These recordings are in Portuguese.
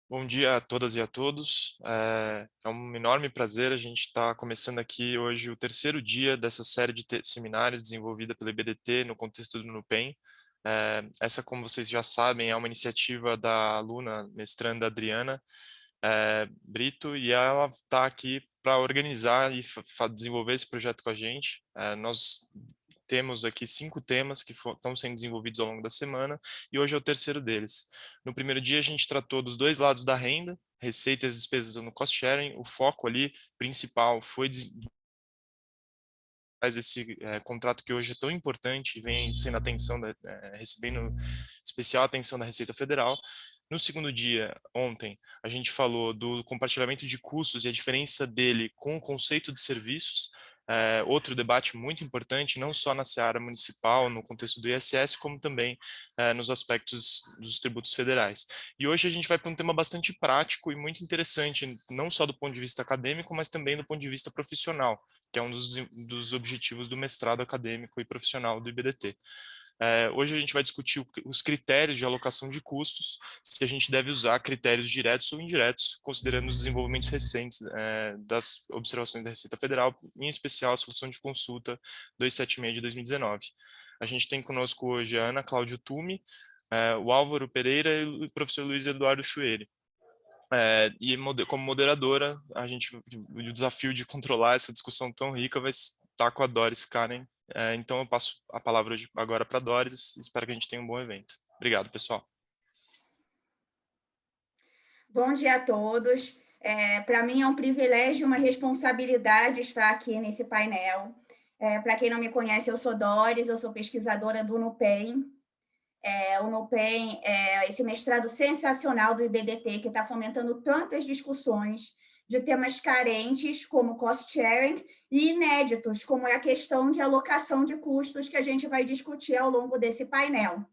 Bom dia a todas e a todos. É um enorme prazer. A gente está começando aqui hoje o terceiro dia dessa série de seminários desenvolvida pelo IBDT no contexto do NUPEM. Essa, como vocês já sabem, é uma iniciativa da aluna mestranda Adriana Brito, e ela está aqui para organizar e desenvolver esse projeto com a gente. Nós temos aqui 5 temas que estão sendo desenvolvidos ao longo da semana, e hoje é o terceiro deles. No primeiro dia, a gente tratou dos dois lados da renda, receitas e despesas no cost sharing. O foco ali principal foi esse contrato que hoje é tão importante e vem sendo atenção recebendo especial atenção da Receita Federal. No segundo dia, ontem, a gente falou do compartilhamento de custos e a diferença dele com o conceito de serviços. Outro debate muito importante, não só na seara municipal, no contexto do ISS, como também nos aspectos dos tributos federais. E hoje a gente vai para um tema bastante prático e muito interessante, não só do ponto de vista acadêmico, mas também do ponto de vista profissional, que é um dos objetivos do mestrado acadêmico e profissional do IBDT. Hoje a gente vai discutir os critérios de alocação de custos, se a gente deve usar critérios diretos ou indiretos, considerando os desenvolvimentos recentes das observações da Receita Federal, em especial a solução de consulta 276 de 2019. A gente tem conosco hoje a Ana Cláudia Tume, o Álvaro Pereira e o professor Luiz Eduardo Chueri. E como moderadora, o desafio de controlar essa discussão tão rica vai estar com a Doris Karen. Então eu passo a palavra agora para a Doris. Espero que a gente tenha um bom evento. Obrigado, pessoal. Bom dia a todos. Para mim é um privilégio e uma responsabilidade estar aqui nesse painel. Para quem não me conhece, eu sou Doris, eu sou pesquisadora do NUPEM. O NUPEM é esse mestrado sensacional do IBDT, que está fomentando tantas discussões de temas carentes, como cost sharing, e inéditos, como é a questão de alocação de custos, que a gente vai discutir ao longo desse painel.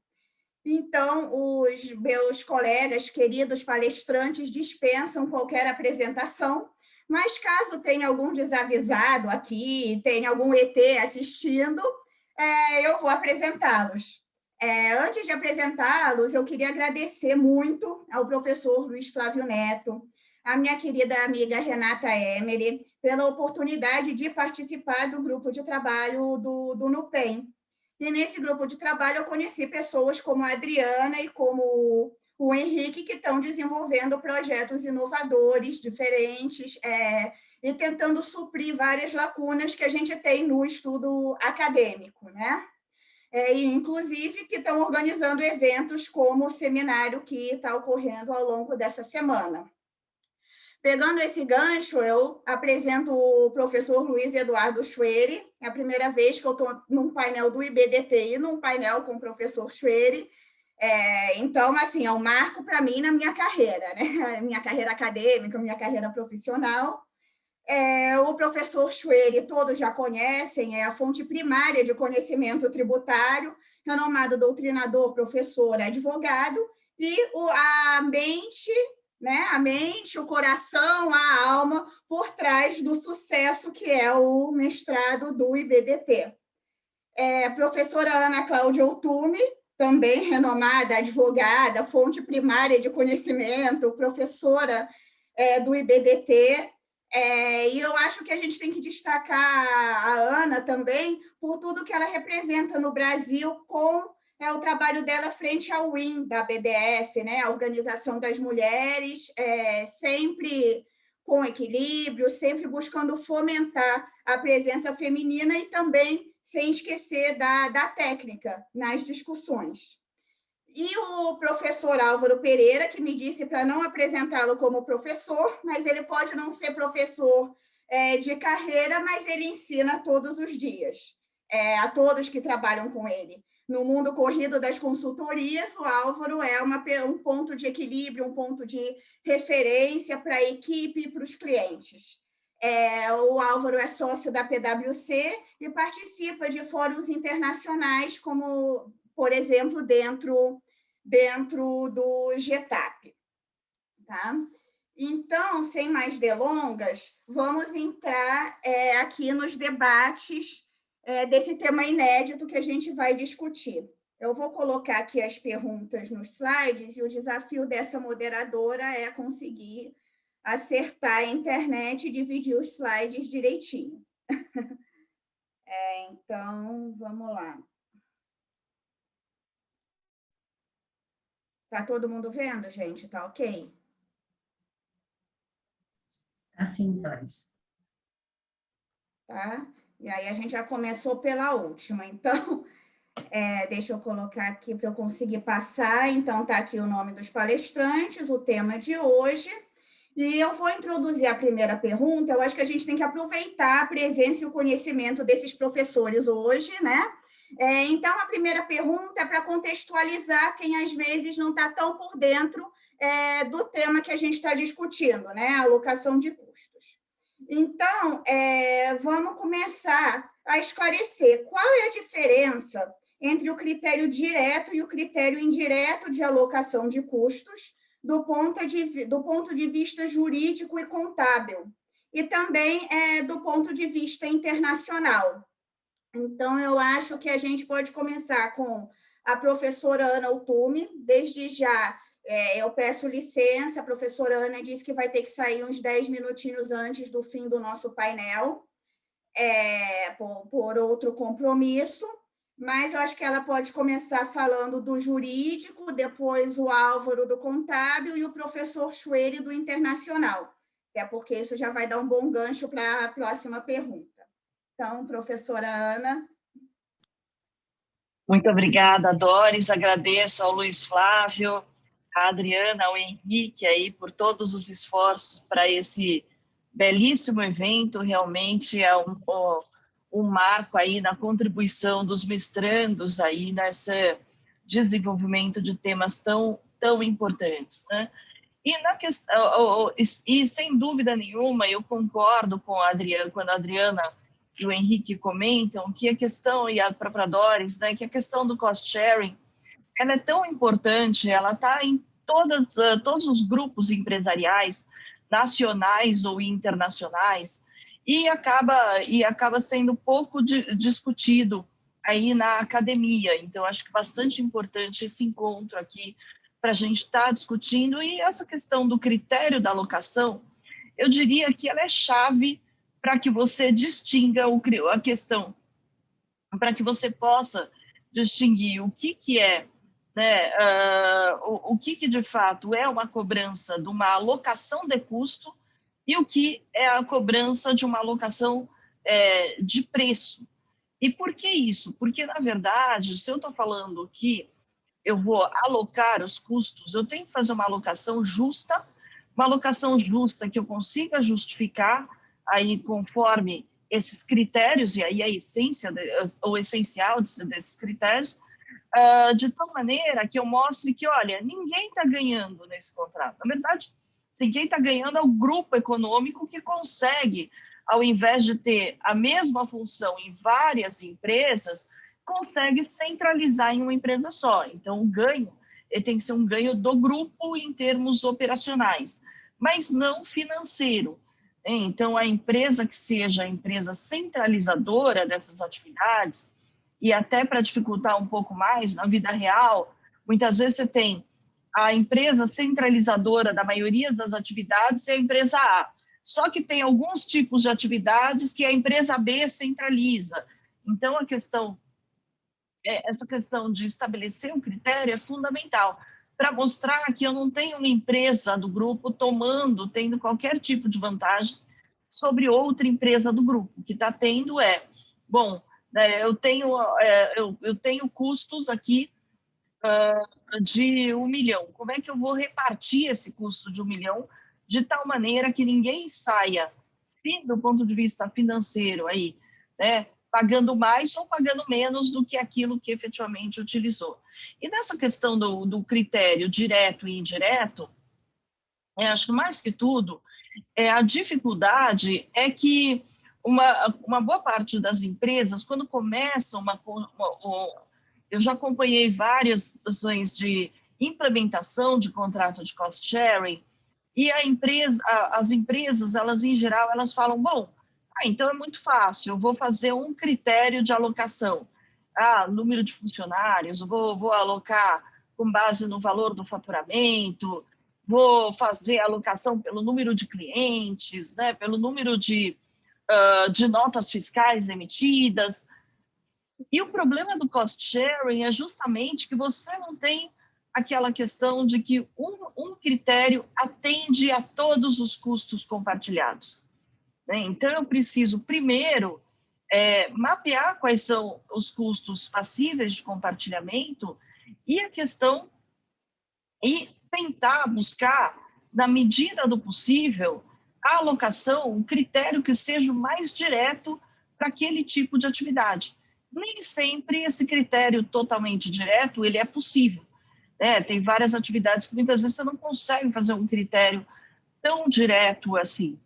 Então, os meus colegas, queridos palestrantes, dispensam qualquer apresentação, mas caso tenha algum desavisado aqui, tenha algum ET assistindo, eu vou apresentá-los. Antes de apresentá-los, eu queria agradecer muito ao professor Luiz Flávio Neto, à minha querida amiga Renata Emery, pela oportunidade de participar do grupo de trabalho do NUPEM. E nesse grupo de trabalho eu conheci pessoas como a Adriana e como o Henrique, que estão desenvolvendo projetos inovadores, diferentes, e tentando suprir várias lacunas que a gente tem no estudo acadêmico, né? E, inclusive, que estão organizando eventos como o seminário que está ocorrendo ao longo dessa semana. Pegando esse gancho, eu apresento o professor Luiz Eduardo Chueri. É a primeira vez que eu estou num painel do IBDT e num painel com o professor Chueri. Então, assim, é um marco para mim na minha carreira, né? Minha carreira acadêmica, minha carreira profissional. O professor Chueri, todos já conhecem, é a fonte primária de conhecimento tributário, renomado doutrinador, professor, advogado, e a mente, né? A mente, o coração, a alma por trás do sucesso que é o mestrado do IBDT. Professora Ana Cláudia Otume, também renomada advogada, fonte primária de conhecimento, professora do IBDT, e eu acho que a gente tem que destacar a Ana também por tudo que ela representa no Brasil com o trabalho dela frente ao WIN da BDF, né? A Organização das Mulheres, sempre com equilíbrio, sempre buscando fomentar a presença feminina e também sem esquecer da técnica nas discussões. E o professor Álvaro Pereira, que me disse para não apresentá-lo como professor, mas ele pode não ser professor de carreira, mas ele ensina todos os dias, a todos que trabalham com ele. No mundo corrido das consultorias, o Álvaro é um ponto de equilíbrio, um ponto de referência para a equipe e para os clientes. O Álvaro é sócio da PwC e participa de fóruns internacionais, como, por exemplo, dentro do GETAP. Tá? Então, sem mais delongas, vamos entrar aqui nos debates desse tema inédito que a gente vai discutir. Eu vou colocar aqui as perguntas nos slides e o desafio dessa moderadora é conseguir acertar a internet e dividir os slides direitinho. Então, vamos lá. Tá todo mundo vendo, gente? Tá ok? Assim, Doris. Tá? E aí a gente já começou pela última. Então, deixa eu colocar aqui para eu conseguir passar. Então, tá aqui o nome dos palestrantes, o tema de hoje. E eu vou introduzir a primeira pergunta. Eu acho que a gente tem que aproveitar a presença e o conhecimento desses professores hoje, né? Então, a primeira pergunta é para contextualizar quem às vezes não está tão por dentro do tema que a gente está discutindo, né? A alocação de custos. Então, vamos começar a esclarecer qual é a diferença entre o critério direto e o critério indireto de alocação de custos do ponto de vista jurídico e contábil, e também do ponto de vista internacional. Então, eu acho que a gente pode começar com a professora Ana Utume. Desde já, eu peço licença, a professora Ana disse que vai ter que sair uns 10 minutinhos antes do fim do nosso painel, por outro compromisso, mas eu acho que ela pode começar falando do jurídico, depois o Álvaro do contábil e o professor Schweire do internacional, até porque isso já vai dar um bom gancho para a próxima pergunta. Então, professora Ana. Muito obrigada, Doris. Agradeço ao Luiz Flávio, à Adriana, ao Henrique aí por todos os esforços para esse belíssimo evento. Realmente é um marco aí na contribuição dos mestrandos aí nesse desenvolvimento de temas tão importantes, né? E na questão, e sem dúvida nenhuma, eu concordo com a Adriana, quando a Adriana e o Henrique comentam que a questão, e a própria Doris, né, que a questão do cost sharing, ela é tão importante, ela está em todos os grupos empresariais, nacionais ou internacionais, e acaba sendo pouco discutido aí na academia. Então, acho que bastante importante esse encontro aqui para a gente estar discutindo. E essa questão do critério da alocação, eu diria que ela é chave para que você distinga a questão, para que você possa distinguir o que é, né, o que de fato é uma cobrança de uma alocação de custo e o que é a cobrança de uma alocação de preço. E por que isso? Porque, na verdade, se eu estou falando que eu vou alocar os custos, eu tenho que fazer uma alocação justa que eu consiga justificar aí conforme esses critérios, e aí a essência, o essencial desses critérios, de tal maneira que eu mostre que, olha, ninguém está ganhando nesse contrato. Na verdade, quem está ganhando é o grupo econômico que consegue, ao invés de ter a mesma função em várias empresas, consegue centralizar em uma empresa só. Então, o ganho tem que ser um ganho do grupo em termos operacionais, mas não financeiro. Então, a empresa que seja a empresa centralizadora dessas atividades, e até para dificultar um pouco mais, na vida real, muitas vezes você tem a empresa centralizadora da maioria das atividades é a empresa A, só que tem alguns tipos de atividades que a empresa B centraliza. Então, essa questão de estabelecer um critério é fundamental para mostrar que eu não tenho uma empresa do grupo tendo qualquer tipo de vantagem sobre outra empresa do grupo. O que está tendo bom, eu tenho custos aqui de 1 milhão. Como é que eu vou repartir esse custo de 1 milhão de tal maneira que ninguém saia, do ponto de vista financeiro, aí, né, pagando mais ou pagando menos do que aquilo que efetivamente utilizou. E nessa questão do critério direto e indireto, acho que mais que tudo, a dificuldade é que uma boa parte das empresas, quando começam eu já acompanhei várias ações de implementação de contrato de cost sharing, e as empresas, elas em geral, elas falam, bom, então é muito fácil, eu vou fazer um critério de alocação. número de funcionários, vou alocar com base no valor do faturamento, vou fazer alocação pelo número de clientes, né, pelo número de notas fiscais emitidas. E o problema do cost sharing é justamente que você não tem aquela questão de que um critério atende a todos os custos compartilhados, né? Então, eu preciso, primeiro, mapear quais são os custos passíveis de compartilhamento e tentar buscar, na medida do possível, a alocação, um critério que seja o mais direto para aquele tipo de atividade. Nem sempre esse critério totalmente direto ele é possível, né? Tem várias atividades que muitas vezes você não consegue fazer um critério tão direto assim,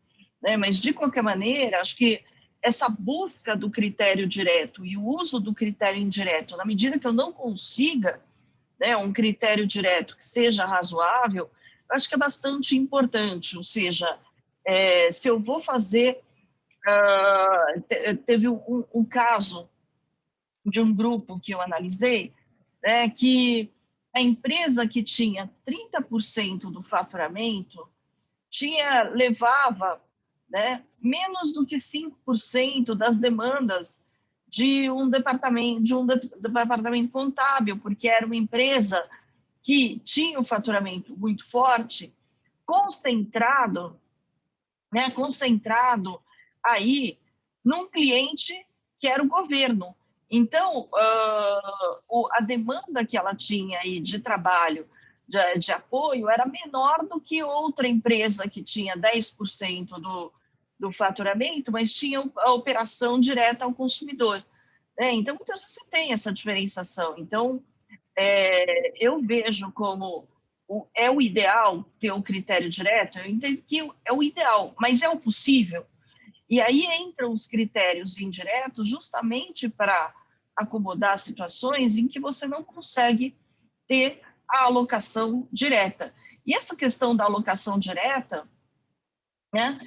né? Mas, de qualquer maneira, acho que essa busca do critério direto e o uso do critério indireto, na medida que eu não consiga, né, um critério direto que seja razoável, acho que é bastante importante. Ou seja, se eu vou fazer... teve um caso de um grupo que eu analisei, né, que a empresa que tinha 30% do faturamento levava, né, menos do que 5% das demandas de um departamento contábil, porque era uma empresa que tinha um faturamento muito forte, concentrado aí num cliente que era o governo. Então, a demanda que ela tinha aí de trabalho, de apoio, era menor do que outra empresa que tinha 10% do faturamento, mas tinha a operação direta ao consumidor, né? Então, muitas vezes você tem essa diferenciação. Então, eu vejo como é o ideal ter um critério direto, eu entendo que é o ideal, mas é o possível. E aí entram os critérios indiretos justamente para acomodar situações em que você não consegue ter a alocação direta. E essa questão da alocação direta, né,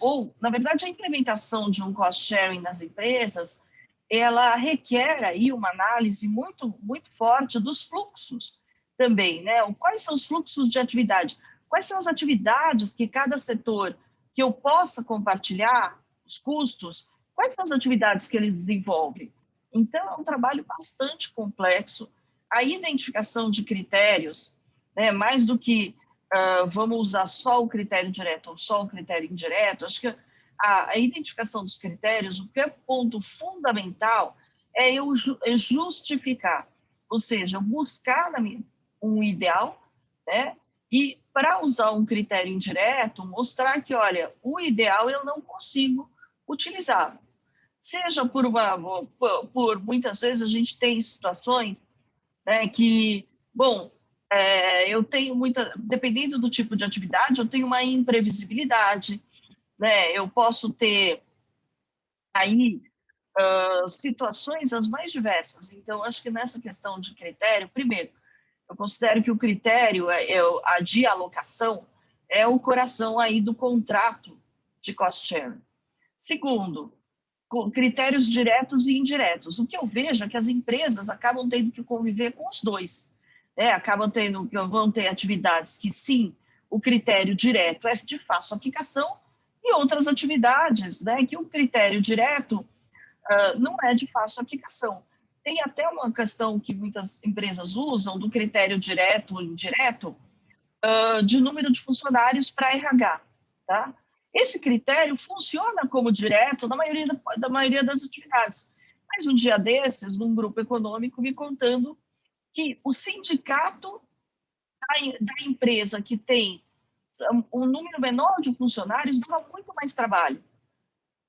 ou, na verdade, a implementação de um cost sharing nas empresas, ela requer aí uma análise muito, muito forte dos fluxos também, né? Quais são os fluxos de atividade? Quais são as atividades que cada setor que eu possa compartilhar os custos, quais são as atividades que eles desenvolvem? Então, é um trabalho bastante complexo. A identificação de critérios, né, mais do que vamos usar só o critério direto ou só o critério indireto, acho que a identificação dos critérios, o que é ponto fundamental é eu justificar, ou seja, buscar um ideal, né? E para usar um critério indireto, mostrar que, olha, o ideal eu não consigo utilizar. Seja por muitas vezes a gente tem situações, né, que, bom, eu tenho dependendo do tipo de atividade, eu tenho uma imprevisibilidade, né? Eu posso ter aí situações as mais diversas. Então, acho que nessa questão de critério, primeiro, eu considero que o critério, a de alocação, é o coração aí do contrato de cost sharing. Segundo, critérios diretos e indiretos. O que eu vejo é que as empresas acabam tendo que conviver com os dois, né? Vão ter atividades que, sim, o critério direto é de fácil aplicação, e outras atividades, né, que o critério direto não é de fácil aplicação. Tem até uma questão que muitas empresas usam do critério direto ou indireto de número de funcionários para RH, tá? Esse critério funciona como direto na maioria das atividades. Mas um dia desses, num grupo econômico, me contando que o sindicato da empresa que tem um número menor de funcionários dava muito mais trabalho.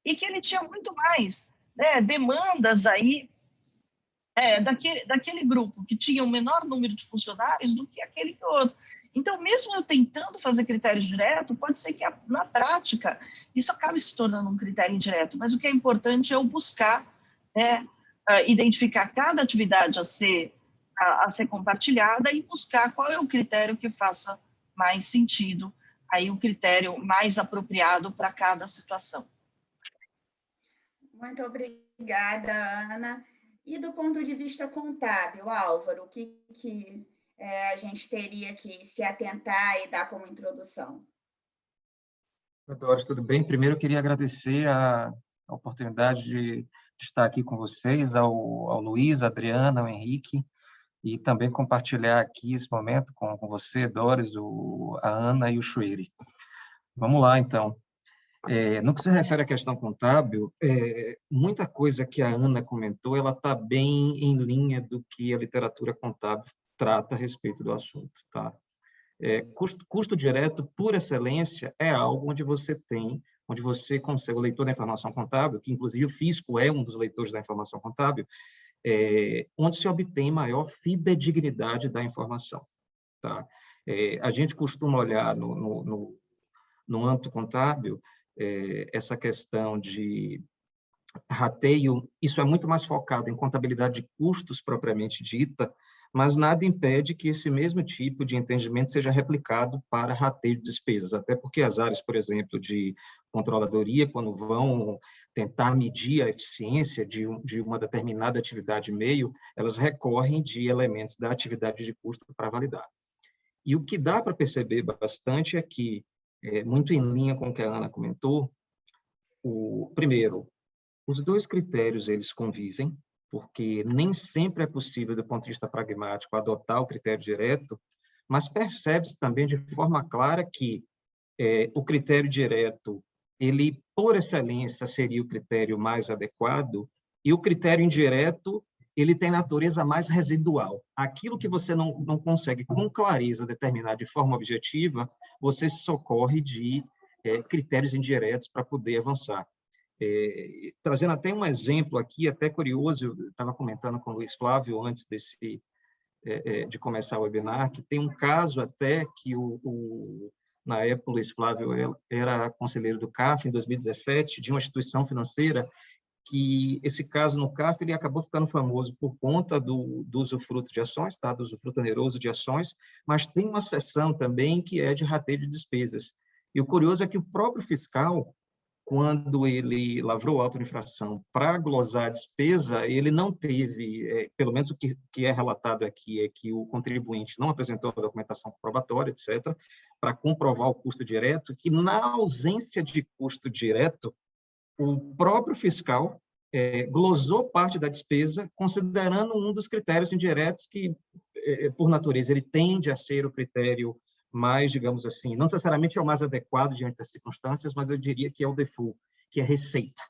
E que ele tinha muito mais, né, demandas aí daquele grupo que tinha um menor número de funcionários do que aquele outro. Então, mesmo eu tentando fazer critérios direto, pode ser que na prática isso acabe se tornando um critério indireto, mas o que é importante é eu buscar, né, identificar cada atividade a ser compartilhada e buscar qual é o critério que faça mais sentido, aí o critério mais apropriado para cada situação. Muito obrigada, Ana. E do ponto de vista contábil, Álvaro, o que a gente teria que se atentar e dar como introdução? Doris, tudo bem? Primeiro, eu queria agradecer a oportunidade de estar aqui com vocês, ao Luiz, a Adriana, ao Henrique, e também compartilhar aqui esse momento com você, Doris, a Ana e o Chuiri. Vamos lá, então. No que se refere à questão contábil, muita coisa que a Ana comentou, ela está bem em linha do que a literatura contábil trata a respeito do assunto, tá? Custo direto, por excelência, é algo onde você consegue, o leitor da informação contábil, que inclusive o fisco é um dos leitores da informação contábil, onde se obtém maior fidedignidade da informação, tá? A gente costuma olhar no âmbito contábil essa questão de rateio, isso é muito mais focado em contabilidade de custos propriamente dita, mas nada impede que esse mesmo tipo de entendimento seja replicado para rateio de despesas, até porque as áreas, por exemplo, de controladoria, quando vão tentar medir a eficiência de uma determinada atividade meio, elas recorrem de elementos da atividade de custo para validar. E o que dá para perceber bastante é que, muito em linha com o que a Ana comentou, primeiro, os dois critérios eles convivem, porque nem sempre é possível, do ponto de vista pragmático, adotar o critério direto, mas percebe-se também de forma clara que o critério direto, ele, por excelência, seria o critério mais adequado, e o critério indireto, ele tem natureza mais residual. Aquilo que você não consegue com clareza determinar de forma objetiva, você socorre de critérios indiretos para poder avançar. Trazendo até um exemplo aqui, até curioso, eu estava comentando com o Luiz Flávio antes de começar o webinar, que tem um caso até que na época o Luiz Flávio era conselheiro do CAF em 2017, de uma instituição financeira, que esse caso no CAF ele acabou ficando famoso por conta do usufruto de ações, tá? Do usufruto oneroso de ações, mas tem uma seção também que é de rateio de despesas. E o curioso é que o próprio fiscal, quando ele lavrou auto de infração para glosar a despesa, ele não teve, pelo menos o que é relatado aqui é que o contribuinte não apresentou a documentação comprobatória, etc., para comprovar o custo direto, que na ausência de custo direto, o próprio fiscal glosou parte da despesa, considerando um dos critérios indiretos que, por natureza, ele tende a ser o critério mais, digamos assim, não necessariamente é o mais adequado diante das circunstâncias, mas eu diria que é o default, que é receita,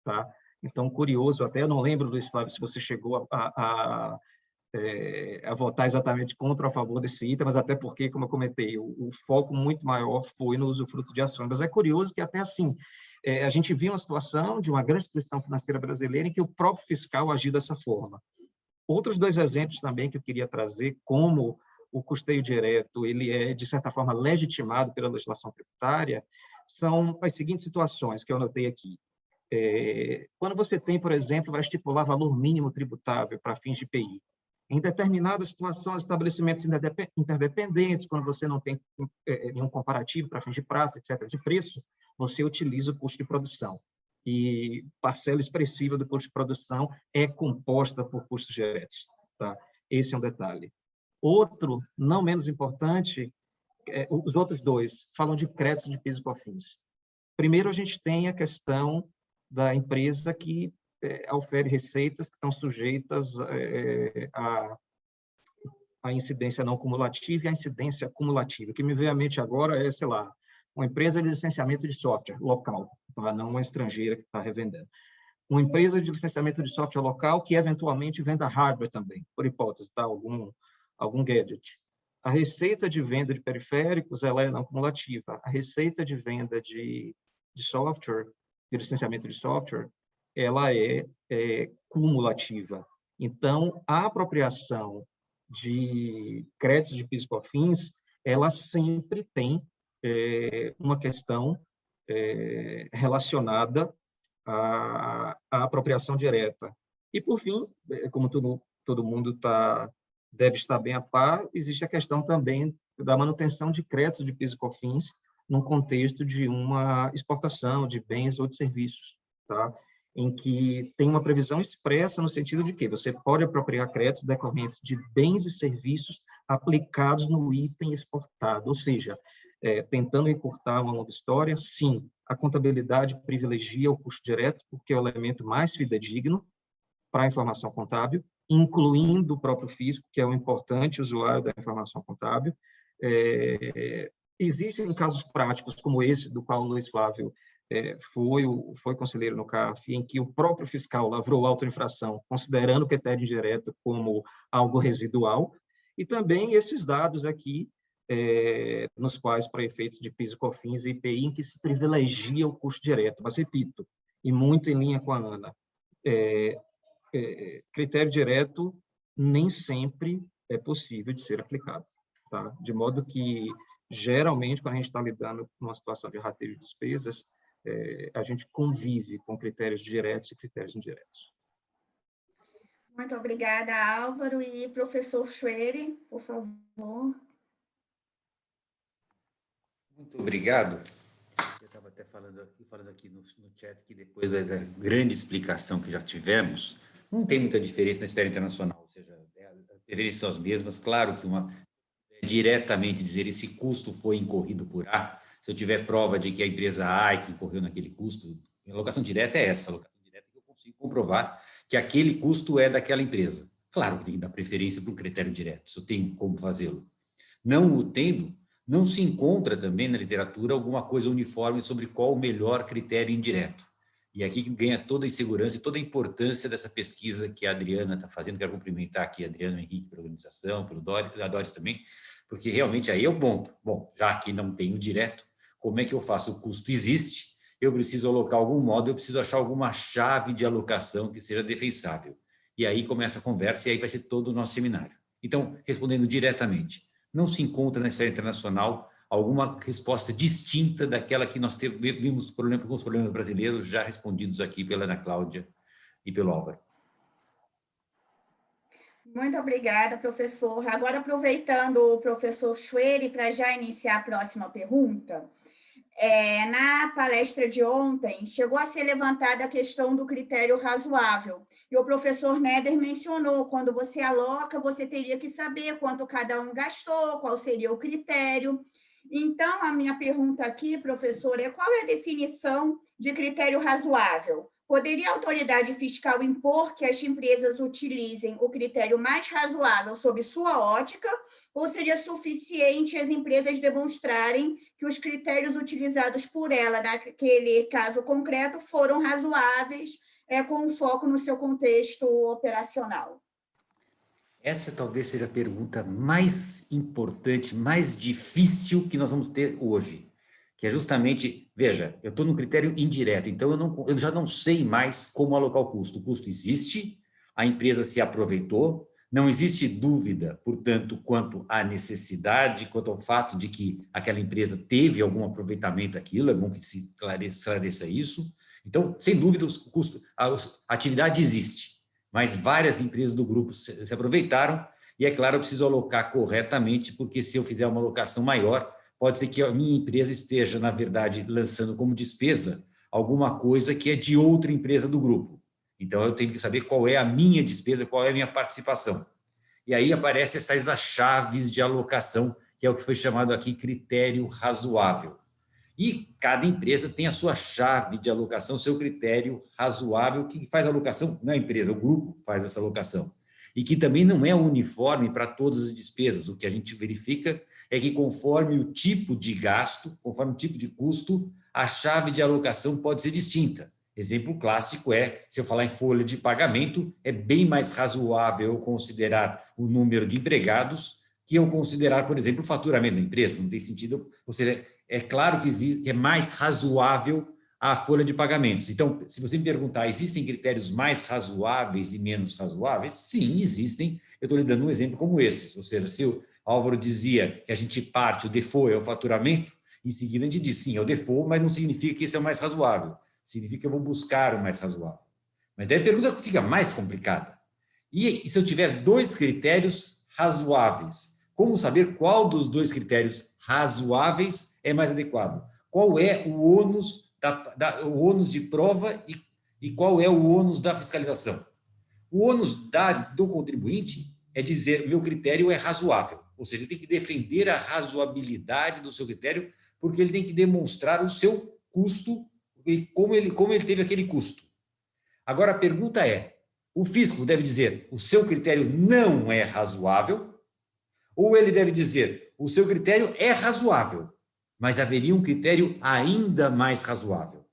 tá? Então, curioso, até eu não lembro, Luiz Flávio, se você chegou a votar exatamente contra ou a favor desse item, mas até porque, como eu comentei, o foco muito maior foi no usufruto de ações. Mas é curioso que até assim, a gente viu uma situação de uma grande instituição financeira brasileira em que o próprio fiscal agiu dessa forma. Outros dois exemplos também que eu queria trazer, como o custeio direto ele é, de certa forma, legitimado pela legislação tributária, são as seguintes situações que eu anotei aqui. Quando você tem, por exemplo, vai estipular valor mínimo tributável para fins de IPI. Em determinadas situações, estabelecimentos interdependentes, quando você não tem nenhum comparativo para fins de praça, etc., de preço, você utiliza o custo de produção. E parcela expressiva do custo de produção é composta por custos diretos. Tá? Esse é um detalhe. Outro, não menos importante, os outros dois falam de créditos de PIS e COFINS. Primeiro, a gente tem a questão da empresa que ofere receitas que estão sujeitas à incidência não cumulativa e à incidência cumulativa. O que me veio à mente agora é, sei lá, uma empresa de licenciamento de software local, tá? Não uma estrangeira que está revendendo. Uma empresa de licenciamento de software local que, eventualmente, venda hardware também, por hipótese, tá? Algum gadget. A receita de venda de periféricos ela é não cumulativa. A receita de venda de software, de licenciamento de software, ela é cumulativa. Então, a apropriação de créditos de PIS e COFINS, ela sempre tem uma questão relacionada à apropriação direta. E, por fim, como todo mundo deve estar bem a par, existe a questão também da manutenção de créditos de PIS e COFINS num contexto de uma exportação de bens ou de serviços, tá? em que tem uma previsão expressa no sentido de que você pode apropriar créditos decorrentes de bens e serviços aplicados no item exportado, ou seja, tentando encurtar uma longa história, sim, a contabilidade privilegia o custo direto, porque é o elemento mais fidedigno para a informação contábil, incluindo o próprio fisco, que é um importante usuário da informação contábil. Existem casos práticos como esse, do qual o Luiz Flávio foi conselheiro no CARF, em que o próprio fiscal lavrou autoinfração, considerando o critério indireto como algo residual, e também esses dados aqui, nos quais, para efeitos de PIS, COFINS e IPI, em que se privilegia o custo direto. Mas, repito, e muito em linha com a Ana, critério direto nem sempre é possível de ser aplicado, tá? De modo que, geralmente, quando a gente está lidando com uma situação de rateio de despesas, a gente convive com critérios diretos e critérios indiretos. Muito obrigada, Álvaro. E professor Schwery, por favor. Muito obrigado. Eu estava até falando aqui no chat que depois da grande explicação que já tivemos, não tem muita diferença na esfera internacional, ou seja, as diferenças são as mesmas. Claro que diretamente dizer esse custo foi incorrido por A, se eu tiver prova de que a empresa A é que incorreu naquele custo, a alocação direta é essa, a alocação direta é que eu consigo comprovar que aquele custo é daquela empresa. Claro que tem que dar preferência para um critério direto, se eu tenho como fazê-lo. Não o tendo, não se encontra também na literatura alguma coisa uniforme sobre qual o melhor critério indireto. E aqui que ganha toda a insegurança e toda a importância dessa pesquisa que a Adriana está fazendo. Quero cumprimentar aqui a Adriana, o Henrique, pela organização, pelo Doris, a Doris também, porque realmente aí é o ponto. Bom, já que não tem o direto, como é que eu faço? O custo existe, eu preciso alocar algum modo, eu preciso achar alguma chave de alocação que seja defensável. E aí começa a conversa e aí vai ser todo o nosso seminário. Então, respondendo diretamente, não se encontra na esfera internacional alguma resposta distinta daquela que nós vimos com os problemas brasileiros já respondidos aqui pela Ana Cláudia e pelo Álvaro. Muito obrigada, professor. Agora, aproveitando o professor Schwery para já iniciar a próxima pergunta, na palestra de ontem, chegou a ser levantada a questão do critério razoável. E o professor Neder mencionou, quando você aloca, você teria que saber quanto cada um gastou, qual seria o critério. Então, a minha pergunta aqui, professor, é qual é a definição de critério razoável? Poderia a autoridade fiscal impor que as empresas utilizem o critério mais razoável sob sua ótica, ou seria suficiente as empresas demonstrarem que os critérios utilizados por ela naquele caso concreto foram razoáveis, com foco no seu contexto operacional? Essa talvez seja a pergunta mais importante, mais difícil que nós vamos ter hoje. Que é justamente, veja, eu estou no critério indireto, então eu já não sei mais como alocar o custo. O custo existe, a empresa se aproveitou, não existe dúvida, portanto, quanto à necessidade, quanto ao fato de que aquela empresa teve algum aproveitamento daquilo, é bom que se esclareça isso. Então, sem dúvida, o custo, a atividade existe, mas várias empresas do grupo se aproveitaram, e é claro, eu preciso alocar corretamente, porque se eu fizer uma alocação maior, pode ser que a minha empresa esteja, na verdade, lançando como despesa alguma coisa que é de outra empresa do grupo. Então, eu tenho que saber qual é a minha despesa, qual é a minha participação. E aí aparecem essas chaves de alocação, que é o que foi chamado aqui critério razoável. E cada empresa tem a sua chave de alocação, seu critério razoável, que faz a alocação, não é a empresa, o grupo faz essa alocação. E que também não é uniforme para todas as despesas. O que a gente verifica é que conforme o tipo de gasto, conforme o tipo de custo, a chave de alocação pode ser distinta. Exemplo clássico se eu falar em folha de pagamento, é bem mais razoável eu considerar o número de empregados que eu considerar, por exemplo, o faturamento da empresa. Não tem sentido, ou seja, é claro que é mais razoável a folha de pagamentos. Então, se você me perguntar, existem critérios mais razoáveis e menos razoáveis? Sim, existem. Eu estou lhe dando um exemplo como esses, ou seja, se o Álvaro dizia que a gente parte, o default é o faturamento, em seguida a gente diz, sim, é o default, mas não significa que esse é o mais razoável. Significa que eu vou buscar o mais razoável. Mas daí a pergunta fica mais complicada. E se eu tiver dois critérios razoáveis, como saber qual dos dois critérios razoáveis é mais adequado? Qual é o ônus, o ônus de prova e qual é o ônus da fiscalização. O ônus do contribuinte é dizer o meu critério é razoável, ou seja, ele tem que defender a razoabilidade do seu critério, porque ele tem que demonstrar o seu custo e como ele teve aquele custo. Agora, a pergunta é, o fisco deve dizer o seu critério não é razoável, ou ele deve dizer o seu critério é razoável, mas haveria um critério ainda mais razoável?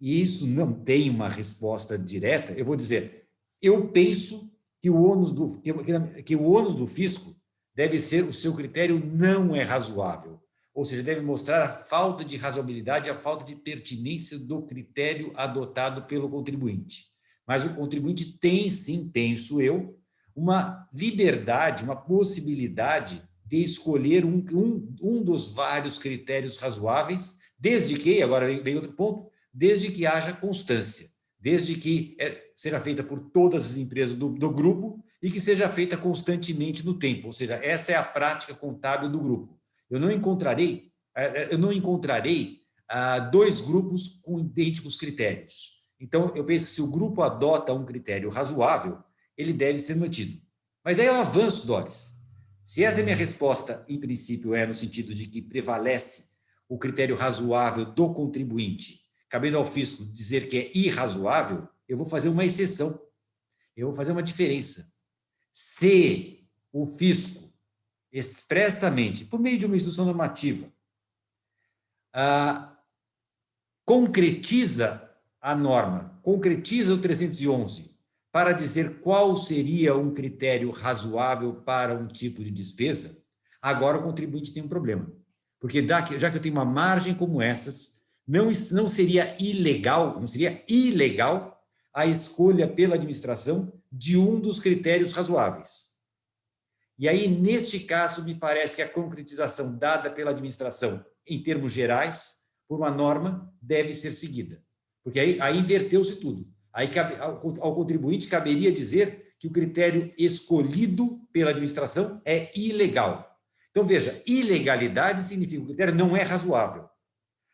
E isso não tem uma resposta direta, eu vou dizer, eu penso que o ônus do fisco deve ser o seu critério não é razoável, ou seja, deve mostrar a falta de razoabilidade, a falta de pertinência do critério adotado pelo contribuinte. Mas o contribuinte tem, sim, penso eu, uma liberdade, uma possibilidade de escolher um dos vários critérios razoáveis, desde que, agora vem outro ponto, desde que haja constância, desde que seja feita por todas as empresas do grupo e que seja feita constantemente no tempo, ou seja, essa é a prática contábil do grupo. Eu não encontrarei dois grupos com idênticos critérios. Então, eu penso que se o grupo adota um critério razoável, ele deve ser mantido. Mas aí eu avanço, Doris. Se essa é a minha resposta, em princípio, é no sentido de que prevalece o critério razoável do contribuinte, cabendo ao fisco dizer que é irrazoável, eu vou fazer uma exceção. Eu vou fazer uma diferença. Se o fisco expressamente, por meio de uma instrução normativa, concretiza a norma, concretiza o 311, para dizer qual seria um critério razoável para um tipo de despesa, agora o contribuinte tem um problema. Porque já que eu tenho uma margem como essas, não seria ilegal a escolha pela administração de um dos critérios razoáveis. E aí, neste caso, me parece que a concretização dada pela administração, em termos gerais, por uma norma, deve ser seguida. Porque aí inverteu-se tudo. Aí ao contribuinte caberia dizer que o critério escolhido pela administração é ilegal. Então, veja, ilegalidade significa que o critério não é razoável.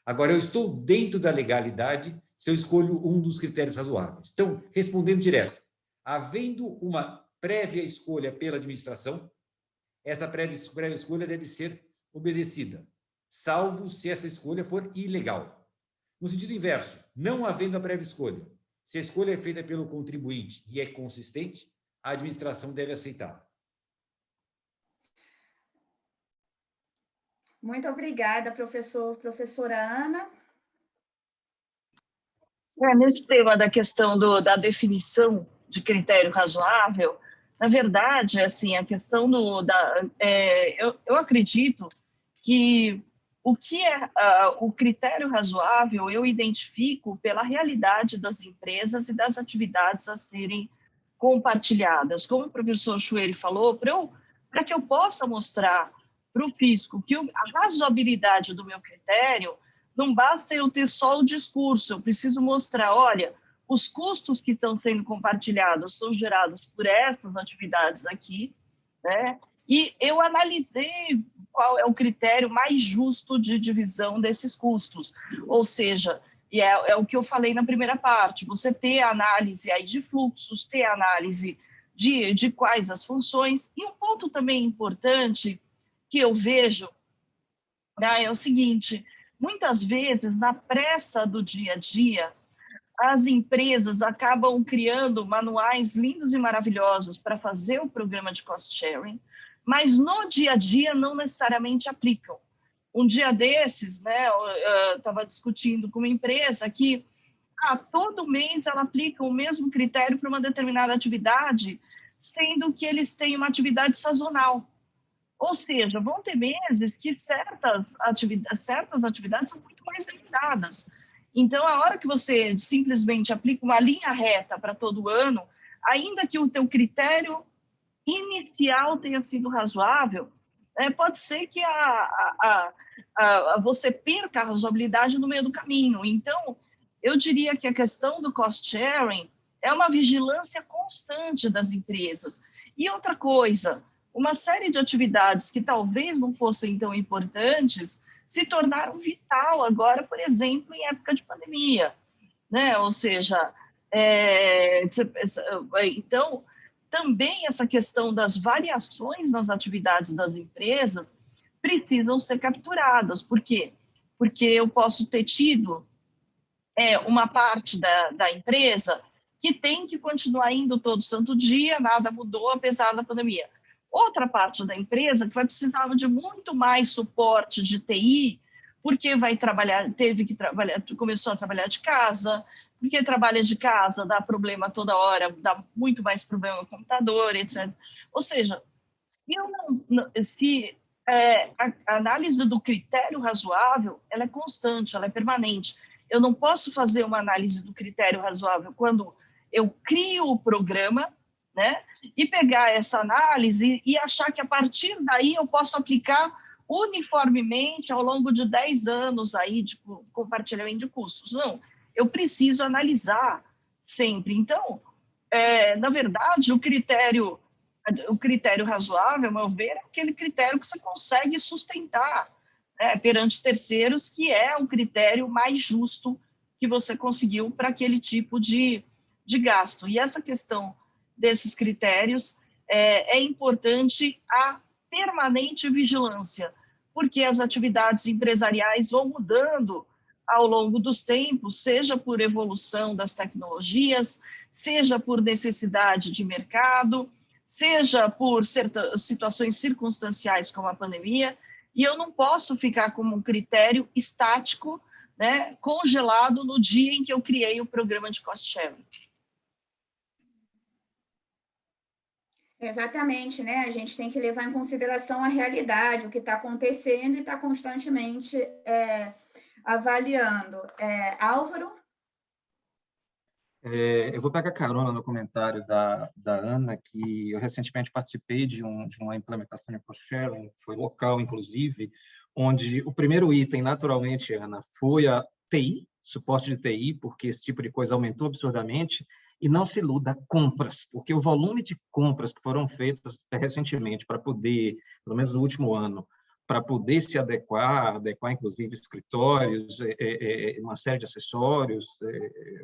Agora, eu estou dentro da legalidade se eu escolho um dos critérios razoáveis. Então, respondendo direto, havendo uma prévia escolha pela administração, essa prévia escolha deve ser obedecida, salvo se essa escolha for ilegal. No sentido inverso, não havendo a prévia escolha, se a escolha é feita pelo contribuinte e é consistente, a administração deve aceitar. Muito obrigada, professora Ana. Nesse tema da questão da definição de critério razoável, na verdade, assim, a questão eu acredito que o que é o critério razoável eu identifico pela realidade das empresas e das atividades a serem compartilhadas. Como o professor Chueri falou, para que eu possa mostrar para o fisco que a razoabilidade do meu critério, não basta eu ter só o discurso, eu preciso mostrar, olha, os custos que estão sendo compartilhados são gerados por essas atividades aqui, né? E eu analisei qual é o critério mais justo de divisão desses custos. Ou seja, é o que eu falei na primeira parte, você ter análise aí de fluxos, ter análise de quais as funções. E um ponto também importante que eu vejo, né, é o seguinte, muitas vezes, na pressa do dia a dia, as empresas acabam criando manuais lindos e maravilhosos para fazer o programa de cost sharing, mas no dia a dia não necessariamente aplicam. Um dia desses, né, eu estava discutindo com uma empresa que todo mês ela aplica o mesmo critério para uma determinada atividade, sendo que eles têm uma atividade sazonal. Ou seja, vão ter meses que certas atividades são muito mais demandadas. Então, a hora que você simplesmente aplica uma linha reta para todo ano, ainda que o teu critério inicial tenha sido razoável, pode ser que você perca a razoabilidade no meio do caminho. Então, eu diria que a questão do cost sharing é uma vigilância constante das empresas. E outra coisa, uma série de atividades que talvez não fossem tão importantes se tornaram vital agora, por exemplo, em época de pandemia. né? Ou seja, então, também essa questão das variações nas atividades das empresas precisam ser capturadas. Por quê? Porque eu posso ter tido uma parte da empresa que tem que continuar indo todo santo dia, nada mudou apesar da pandemia. Outra parte da empresa que vai precisar de muito mais suporte de TI, porque começou a trabalhar de casa, porque trabalha de casa, dá problema toda hora, dá muito mais problema no computador, etc. Ou seja, se a análise do critério razoável, ela é constante, ela é permanente. Eu não posso fazer uma análise do critério razoável quando eu crio o programa, né, e pegar essa análise e achar que a partir daí eu posso aplicar uniformemente ao longo de 10 anos aí de compartilhamento de custos. Não, eu preciso analisar sempre. Então, na verdade, o critério razoável, ao meu ver, é aquele critério que você consegue sustentar, né, perante terceiros, que é o critério mais justo que você conseguiu para aquele tipo de gasto. E essa questão desses critérios é importante a permanente vigilância, porque as atividades empresariais vão mudando ao longo dos tempos, seja por evolução das tecnologias, seja por necessidade de mercado, seja por situações circunstanciais como a pandemia, e eu não posso ficar como um critério estático, né, congelado no dia em que eu criei o programa de cost sharing. Exatamente, né? A gente tem que levar em consideração a realidade, o que está acontecendo e está constantemente avaliando. Álvaro? Eu vou pegar carona no comentário da Ana, que eu recentemente participei de uma implementação de cost sharing, foi local, inclusive, onde o primeiro item, naturalmente, Ana, foi a TI, suporte de TI, porque esse tipo de coisa aumentou absurdamente. E não se iluda, compras, porque o volume de compras que foram feitas recentemente para poder, pelo menos no último ano, para poder se adequar inclusive escritórios, uma série de acessórios,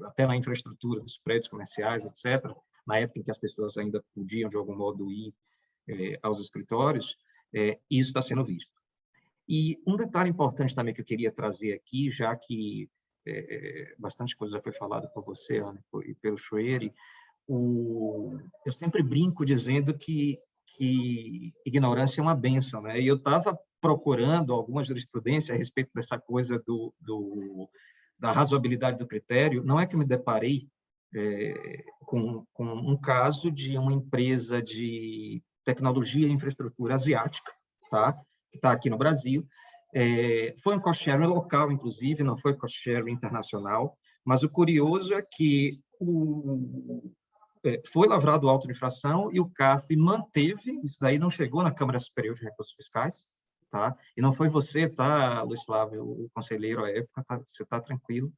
até na infraestrutura dos prédios comerciais, etc., na época em que as pessoas ainda podiam, de algum modo, ir aos escritórios, isso está sendo visto. E um detalhe importante também que eu queria trazer aqui, já que bastante coisa já foi falada por você, Ana, e pelo Schroeder. Eu sempre brinco dizendo que ignorância é uma bênção, né? E eu estava procurando alguma jurisprudência a respeito dessa coisa da razoabilidade do critério. Não é que eu me deparei com um caso de uma empresa de tecnologia e infraestrutura asiática, tá? Que está aqui no Brasil. Foi um cost sharing local, inclusive, não foi cost sharing internacional, mas o curioso é que foi lavrado o auto de infração e o CARF manteve, isso daí não chegou na Câmara Superior de Recursos Fiscais, tá? E não foi você, tá, Luiz Flávio, o conselheiro à época, tá? Você está tranquilo.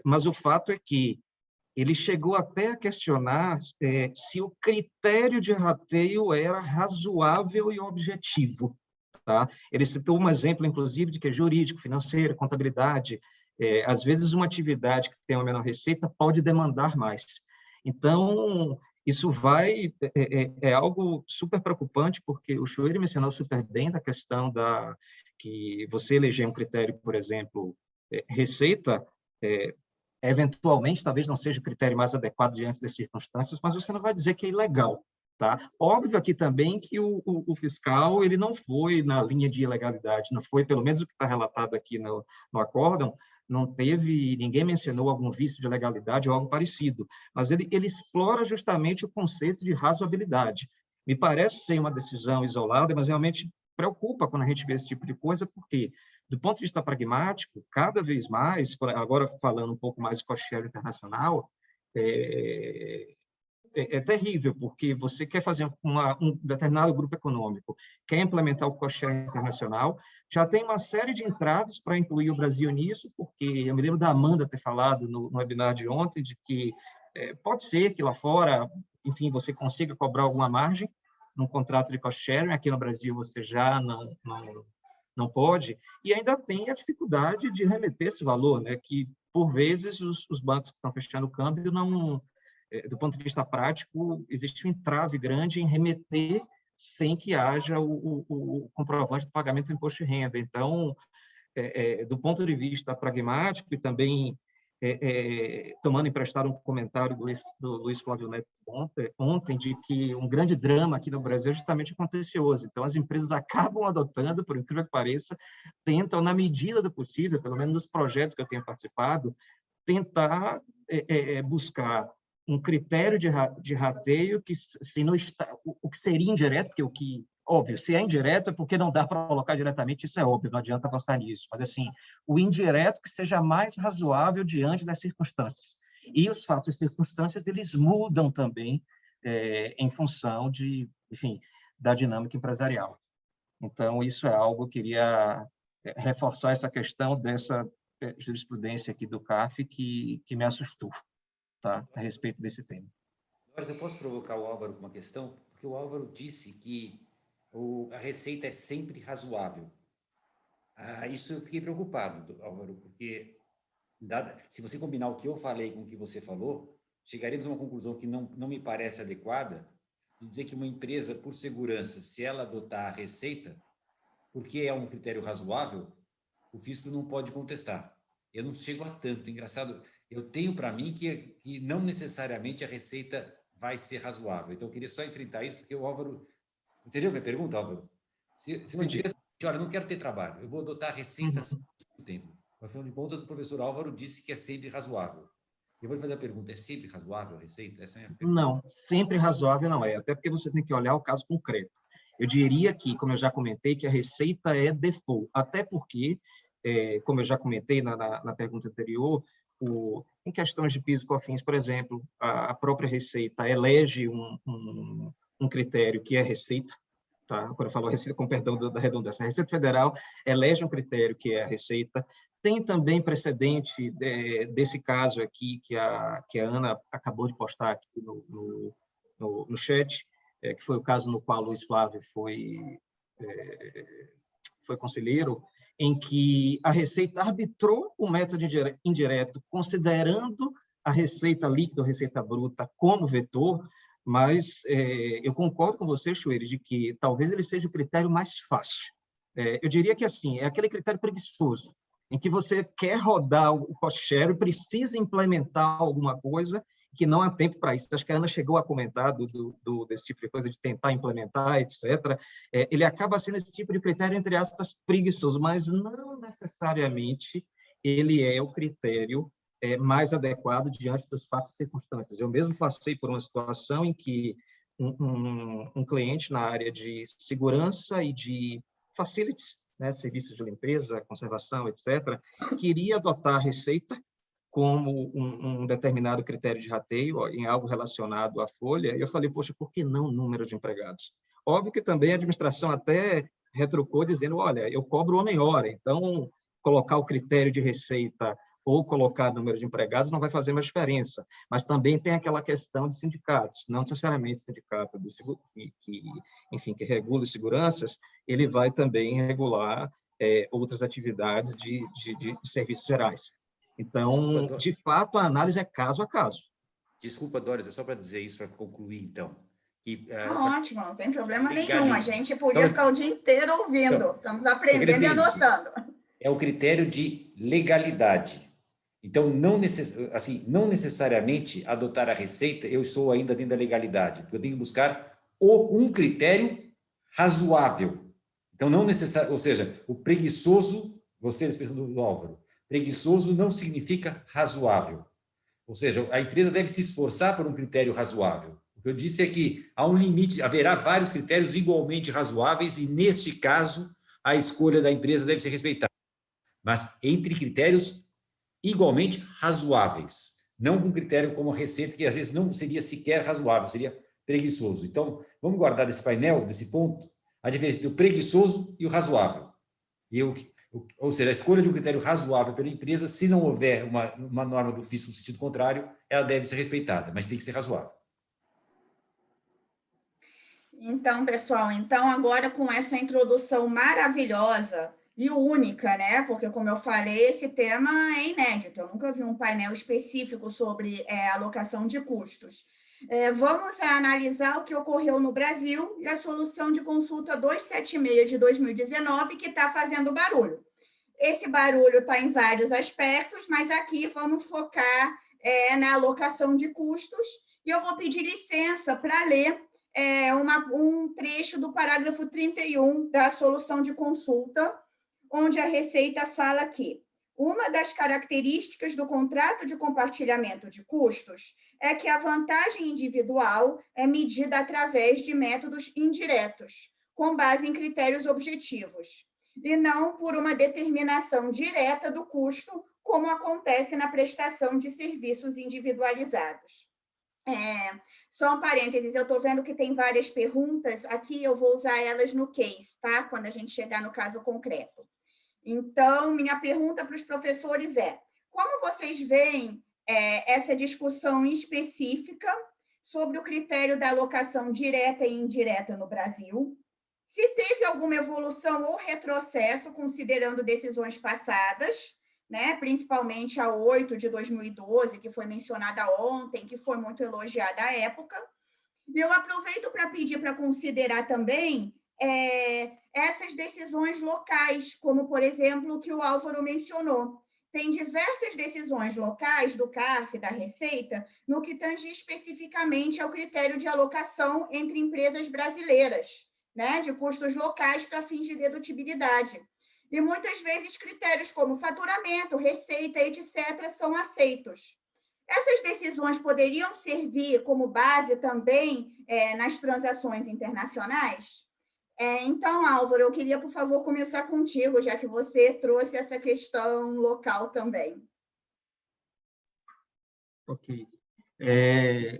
Mas o fato é que ele chegou até a questionar se o critério de rateio era razoável e objetivo. Tá? Ele citou um exemplo, inclusive, de que é jurídico, financeiro, contabilidade. Às vezes, uma atividade que tem uma menor receita pode demandar mais. Então, isso é algo super preocupante, porque o Schroeder mencionou super bem da questão que você eleger um critério, por exemplo, receita, eventualmente, talvez não seja o critério mais adequado diante das circunstâncias, mas você não vai dizer que é ilegal. Tá? Óbvio aqui também que o fiscal ele não foi na linha de ilegalidade, não foi, pelo menos o que está relatado aqui no acórdão, ninguém mencionou algum vício de legalidade ou algo parecido, mas ele explora justamente o conceito de razoabilidade. Me parece ser uma decisão isolada, mas realmente preocupa quando a gente vê esse tipo de coisa, porque, do ponto de vista pragmático, cada vez mais, agora falando um pouco mais de cost sharing internacional, é terrível, porque você quer fazer um determinado grupo econômico, quer implementar o cost sharing internacional, já tem uma série de entraves para incluir o Brasil nisso, porque eu me lembro da Amanda ter falado no webinar de ontem, de que pode ser que lá fora, enfim, você consiga cobrar alguma margem num contrato de cost sharing, aqui no Brasil você já não pode, e ainda tem a dificuldade de remeter esse valor, né? Que, por vezes, os bancos que estão fechando o câmbio, não, do ponto de vista prático, existe um entrave grande em remeter sem que haja o comprovante do pagamento do imposto de renda. Então, do ponto de vista pragmático e também tomando emprestado um comentário do Luiz Flávio Neto ontem, de que um grande drama aqui no Brasil é justamente o contencioso. Então, as empresas acabam adotando, por incrível que pareça, tentam, na medida do possível, pelo menos nos projetos que eu tenho participado, tentar buscar um critério de rateio que, se não está, o que seria indireto, porque o que, óbvio, se é indireto é porque não dá para colocar diretamente, isso é óbvio, não adianta apostar nisso, mas, assim, o indireto que seja mais razoável diante das circunstâncias. E os fatos e circunstâncias, eles mudam também em função de, enfim, da dinâmica empresarial. Então, isso é algo que eu queria reforçar essa questão dessa jurisprudência aqui do CARF que me assustou, tá, a respeito desse tema. Mas eu posso provocar o Álvaro com uma questão? Porque o Álvaro disse que a receita é sempre razoável. Isso eu fiquei preocupado, Álvaro, porque se você combinar o que eu falei com o que você falou, chegaremos a uma conclusão que não me parece adequada, de dizer que uma empresa, por segurança, se ela adotar a receita, porque é um critério razoável, o fisco não pode contestar. Eu não chego a tanto. Engraçado, eu tenho para mim que não necessariamente a receita vai ser razoável. Então, eu queria só enfrentar isso, porque o Álvaro... Entendeu a minha pergunta, Álvaro? Se uma empresa diz, olha, eu não quero ter trabalho, eu vou adotar a receita no tempo. Afinal de contas, o professor Álvaro disse que é sempre razoável. Eu vou lhe fazer a pergunta, é sempre razoável a receita? Essa é a minha pergunta. Não, sempre razoável não é, até porque você tem que olhar o caso concreto. Eu diria que, como eu já comentei, que a receita é default, até porque, como eu já comentei na pergunta anterior, em questões de PIS e COFINS, por exemplo, a própria Receita elege um critério que é receita, tá? Quando eu falo receita, com perdão da redundância, a Receita Federal elege um critério que é a receita. Tem também precedente desse caso aqui, que a Ana acabou de postar aqui no chat, que foi o caso no qual o Luiz Flávio foi conselheiro, em que a Receita arbitrou o método indireto, considerando a receita líquida ou receita bruta como vetor, mas eu concordo com você, Chueire, de que talvez ele seja o critério mais fácil. Eu diria que, assim, é aquele critério preguiçoso, em que você quer rodar o cost share e precisa implementar alguma coisa que não há tempo para isso. Acho que a Ana chegou a comentar desse tipo de coisa, de tentar implementar, etc. Ele acaba sendo esse tipo de critério, entre aspas, preguiçoso, mas não necessariamente ele é o critério mais adequado diante dos fatos e circunstâncias. Eu mesmo passei por uma situação em que um cliente na área de segurança e de facilities, né, serviços de limpeza, conservação, etc., queria adotar a Receita como um determinado critério de rateio em algo relacionado à folha, e eu falei, poxa, por que não número de empregados? Óbvio que também a administração até retrucou dizendo, olha, eu cobro homem-hora, então colocar o critério de receita ou colocar número de empregados não vai fazer mais diferença, mas também tem aquela questão de sindicatos, não necessariamente o sindicato que regula as seguranças, ele vai também regular outras atividades de serviços gerais. Então, de fato, a análise é caso a caso. Desculpa, Doris, é só para dizer isso, para concluir, então. Ótimo, não tem problema nenhum. A gente podia ficar o dia inteiro ouvindo. Então, estamos aprendendo e anotando. É o critério de legalidade. Então, não necessariamente adotar a receita, eu estou ainda dentro da legalidade, porque eu tenho que buscar um critério razoável. Então, não necessariamente, ou seja, o preguiçoso, gostei da expressão do Álvaro, preguiçoso não significa razoável. Ou seja, a empresa deve se esforçar por um critério razoável. O que eu disse é que há um limite, haverá vários critérios igualmente razoáveis e, neste caso, a escolha da empresa deve ser respeitada. Mas entre critérios igualmente razoáveis. Não com critério como a receita, que às vezes não seria sequer razoável, seria preguiçoso. Então, vamos guardar desse painel, desse ponto, a diferença entre o preguiçoso e o razoável. Ou seja, a escolha de um critério razoável pela empresa, se não houver uma norma do fisco no sentido contrário, ela deve ser respeitada, mas tem que ser razoável. Então, pessoal, agora com essa introdução maravilhosa e única, né? Porque, como eu falei, esse tema é inédito. Eu nunca vi um painel específico sobre alocação de custos. Vamos analisar o que ocorreu no Brasil e a solução de consulta 276 de 2019, que está fazendo barulho. Esse barulho está em vários aspectos, mas aqui vamos focar na alocação de custos, e eu vou pedir licença para ler um trecho do parágrafo 31 da solução de consulta, onde a Receita fala que uma das características do contrato de compartilhamento de custos é que a vantagem individual é medida através de métodos indiretos, com base em critérios objetivos, e não por uma determinação direta do custo, como acontece na prestação de serviços individualizados. Só um parênteses, eu estou vendo que tem várias perguntas, aqui eu vou usar elas no case, tá? Quando a gente chegar no caso concreto. Então, minha pergunta para os professores é: como vocês veem essa discussão específica sobre o critério da alocação direta e indireta no Brasil? Se teve alguma evolução ou retrocesso, considerando decisões passadas, né, principalmente a 8 de 2012, que foi mencionada ontem, que foi muito elogiada à época. E eu aproveito para pedir para considerar também essas decisões locais, como, por exemplo, o que o Álvaro mencionou. Tem diversas decisões locais do CARF, da Receita, no que tange especificamente ao critério de alocação entre empresas brasileiras, né, de custos locais para fins de dedutibilidade. E muitas vezes critérios como faturamento, receita, etc., são aceitos. Essas decisões poderiam servir como base também nas transações internacionais? Então, Álvaro, eu queria, por favor, começar contigo, já que você trouxe essa questão local também. Ok.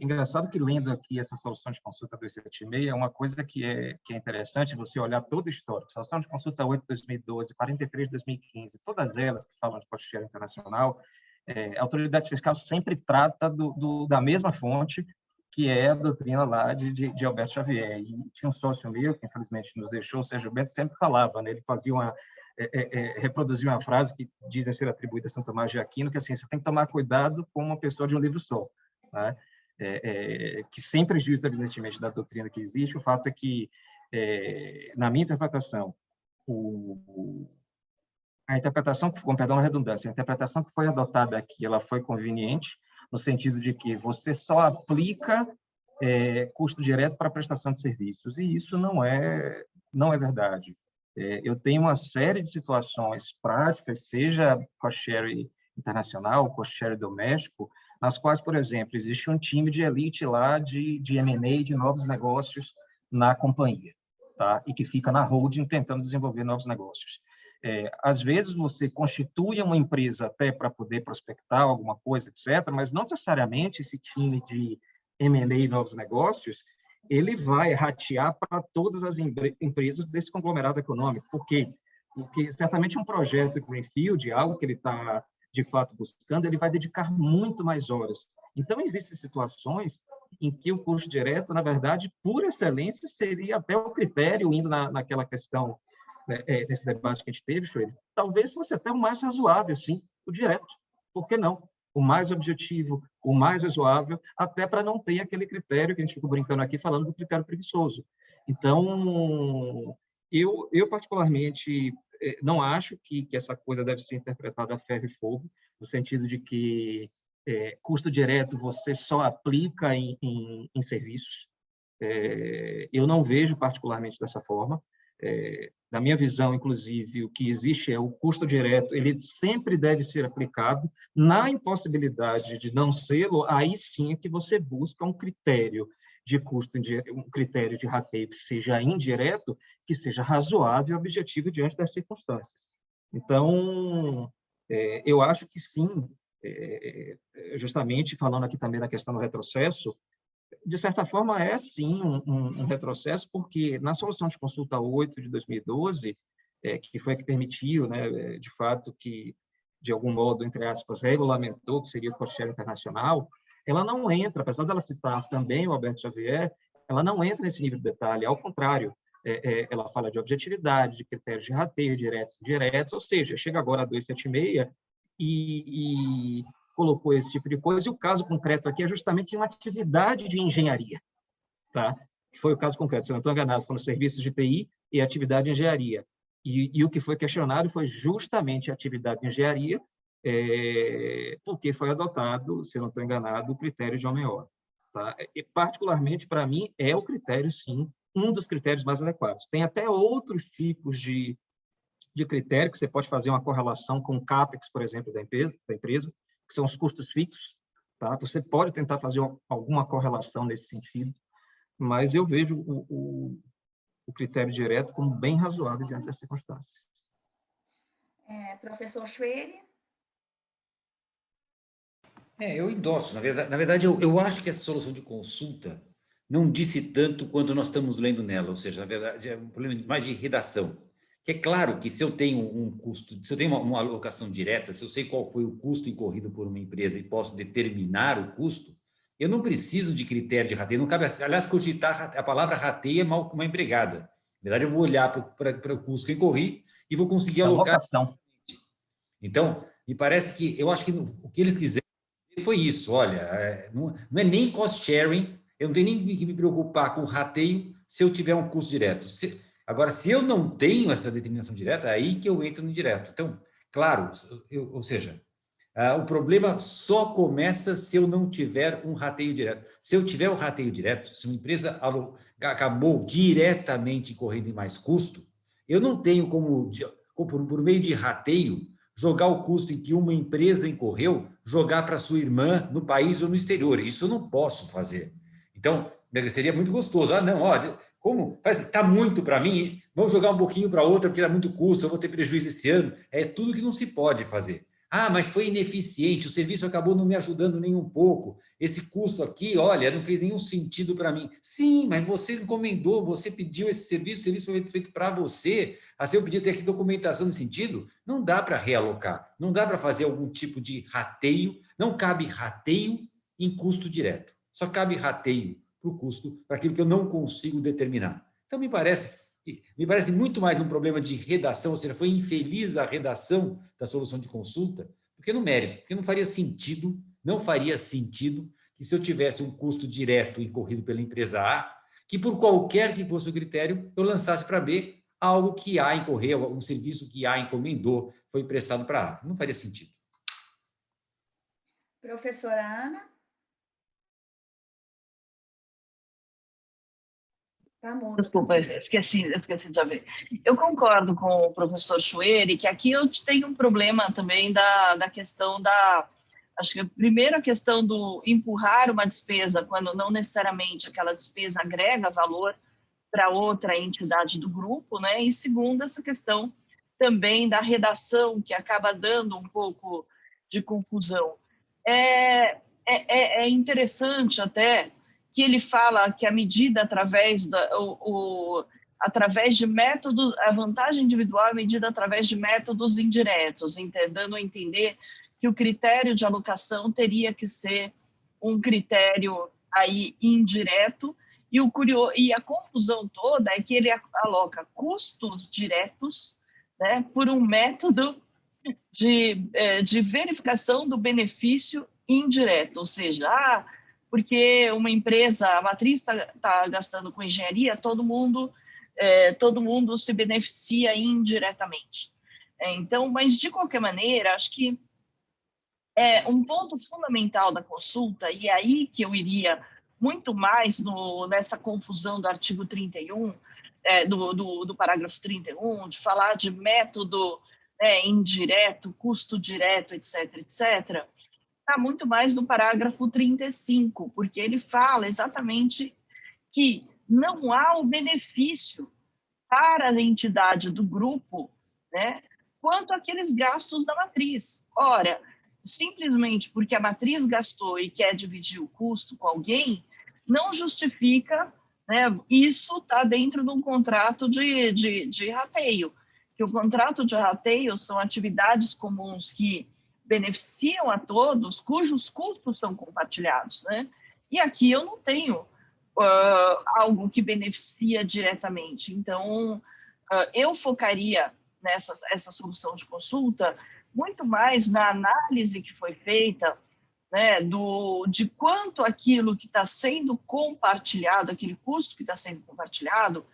Engraçado que, lendo aqui essa solução de consulta 276, é uma coisa que é interessante você olhar todo o histórico. Solução de consulta 8 de 2012, 43 de 2015, todas elas que falam de custo internacional, a autoridade fiscal sempre trata da mesma fonte, que é a doutrina lá de Alberto Xavier. E tinha um sócio meu, que infelizmente nos deixou, o Sérgio Bento, sempre falava, né? Ele fazia reproduzia uma frase que dizem ser atribuída a São Tomás de Aquino, que assim, você tem que tomar cuidado com uma pessoa de um livro só. Né? Que sem prejuízo, evidentemente, da doutrina que existe, o fato é que, na minha interpretação, a interpretação, com perdão a redundância, a interpretação que foi adotada aqui, ela foi conveniente, no sentido de que você só aplica custo direto para a prestação de serviços, e isso não é verdade. Eu tenho uma série de situações práticas, seja cost-share internacional, cost-share doméstico, nas quais, por exemplo, existe um time de elite lá de M&A, de novos negócios na companhia, tá? E que fica na holding tentando desenvolver novos negócios. Às vezes, você constitui uma empresa até para poder prospectar alguma coisa, etc., mas não necessariamente esse time de M&A e novos negócios, ele vai ratear para todas as empresas desse conglomerado econômico. Por quê? Porque certamente um projeto Greenfield, algo que ele está de fato buscando, ele vai dedicar muito mais horas. Então, existem situações em que o custo direto, na verdade, por excelência, seria até o critério, indo naquela questão, nesse debate que a gente teve, Freire, talvez fosse até o mais razoável, sim, o direto. Por que não? O mais objetivo, o mais razoável, até para não ter aquele critério que a gente ficou brincando aqui, falando do critério preguiçoso. Então, eu particularmente, não acho que essa coisa deve ser interpretada a ferro e fogo, no sentido de que custo direto você só aplica em serviços. Eu não vejo particularmente dessa forma. Na minha visão, inclusive, o que existe é o custo direto, ele sempre deve ser aplicado. Na impossibilidade de não sê-lo, aí sim é que você busca um critério de custo, um critério de rateio que seja indireto, que seja razoável e objetivo diante das circunstâncias. Então, eu acho que sim, justamente falando aqui também da questão do retrocesso, de certa forma, é sim um retrocesso, porque na solução de consulta 8 de 2012, que foi a que permitiu, né, de fato, que, de algum modo, entre aspas, regulamentou que seria o cost-share internacional, ela não entra, apesar dela citar também o Alberto Xavier, ela não entra nesse nível de detalhe, ao contrário, ela fala de objetividade, de critérios de rateio, diretos e indiretos, ou seja, chega agora a 276 e colocou esse tipo de coisa, e o caso concreto aqui é justamente de uma atividade de engenharia, tá? Que foi o caso concreto, se eu não estou enganado, foram serviços de TI e atividade de engenharia. E o que foi questionado foi justamente a atividade de engenharia, porque foi adotado, se eu não estou enganado, o critério de homem-hora. Tá? E, particularmente, para mim, é o critério, sim, um dos critérios mais adequados. Tem até outros tipos de critério que você pode fazer uma correlação com o CAPEX, por exemplo, da empresa, que são os custos fixos. Tá? Você pode tentar fazer alguma correlação nesse sentido, mas eu vejo o critério direto como bem razoável diante das circunstâncias. Professor Schwery? Eu endosso. Na verdade eu acho que essa solução de consulta não disse tanto quanto nós estamos lendo nela, ou seja, na verdade é um problema mais de redação. Que é claro que se eu tenho um custo, se eu tenho uma alocação direta, se eu sei qual foi o custo incorrido por uma empresa e posso determinar o custo, eu não preciso de critério de rateio, não cabe, aliás, cogitar, a palavra rateio é mal uma empregada. Na verdade, eu vou olhar para o custo que eu incorri e vou conseguir alocar. Alocação. Então, me parece que, eu acho que o que eles quiseram foi isso, olha, não é nem cost sharing, eu não tenho nem que me preocupar com o rateio se eu tiver um custo direto. Agora, se eu não tenho essa determinação direta, é aí que eu entro no direto. Então, claro, ou seja, o problema só começa se eu não tiver um rateio direto. Se eu tiver o rateio direto, se uma empresa acabou diretamente incorrendo em mais custo, eu não tenho como, por meio de rateio, jogar o custo em que uma empresa incorreu, jogar para sua irmã no país ou no exterior. Isso eu não posso fazer. Então, seria muito gostoso. Não, como? Está muito para mim, vamos jogar um pouquinho para outra, porque dá muito custo, eu vou ter prejuízo esse ano. É tudo que não se pode fazer. Mas foi ineficiente, o serviço acabou não me ajudando nem um pouco. Esse custo aqui, olha, não fez nenhum sentido para mim. Sim, mas você encomendou, você pediu esse serviço, o serviço foi feito para você. Assim, eu podia ter aqui documentação nesse sentido. Não dá para realocar, não dá para fazer algum tipo de rateio, não cabe rateio em custo direto. Só cabe rateio para o custo, para aquilo que eu não consigo determinar. Então, me parece muito mais um problema de redação, ou seja, foi infeliz a redação da solução de consulta, do que no mérito, porque não faria sentido que se eu tivesse um custo direto incorrido pela empresa A, que por qualquer que fosse o critério, eu lançasse para B algo que A incorreu, um serviço que A encomendou, foi prestado para A. Não faria sentido. Professora Ana? Desculpa, esqueci de abrir. Eu concordo com o professor Schwery, que aqui eu tenho um problema também da questão acho que primeiro a questão do empurrar uma despesa, quando não necessariamente aquela despesa agrega valor para outra entidade do grupo, né? E segundo, essa questão também da redação, que acaba dando um pouco de confusão. É interessante até que ele fala que a medida através de métodos, a vantagem individual é medida através de métodos indiretos, dando a entender que o critério de alocação teria que ser um critério aí indireto, e a confusão toda é que ele aloca custos diretos, né, por um método de verificação do benefício indireto, ou seja, porque uma empresa, a matriz está gastando com engenharia, todo mundo se beneficia indiretamente. Então, mas de qualquer maneira, acho que um ponto fundamental da consulta, e é aí que eu iria muito mais nessa confusão do artigo 31, do parágrafo 31, de falar de método indireto, custo direto, etc., etc., está muito mais no parágrafo 35, porque ele fala exatamente que não há o benefício para a entidade do grupo, né, quanto aqueles gastos da matriz. Ora, simplesmente porque a matriz gastou e quer dividir o custo com alguém, não justifica, né, isso está dentro de um contrato de rateio, que o contrato de rateio são atividades comuns que beneficiam a todos, cujos custos são compartilhados, né? E aqui eu não tenho algo que beneficia diretamente. Então, eu focaria essa solução de consulta muito mais na análise que foi feita, né, de quanto aquilo que está sendo compartilhado, aquele custo que está sendo compartilhado,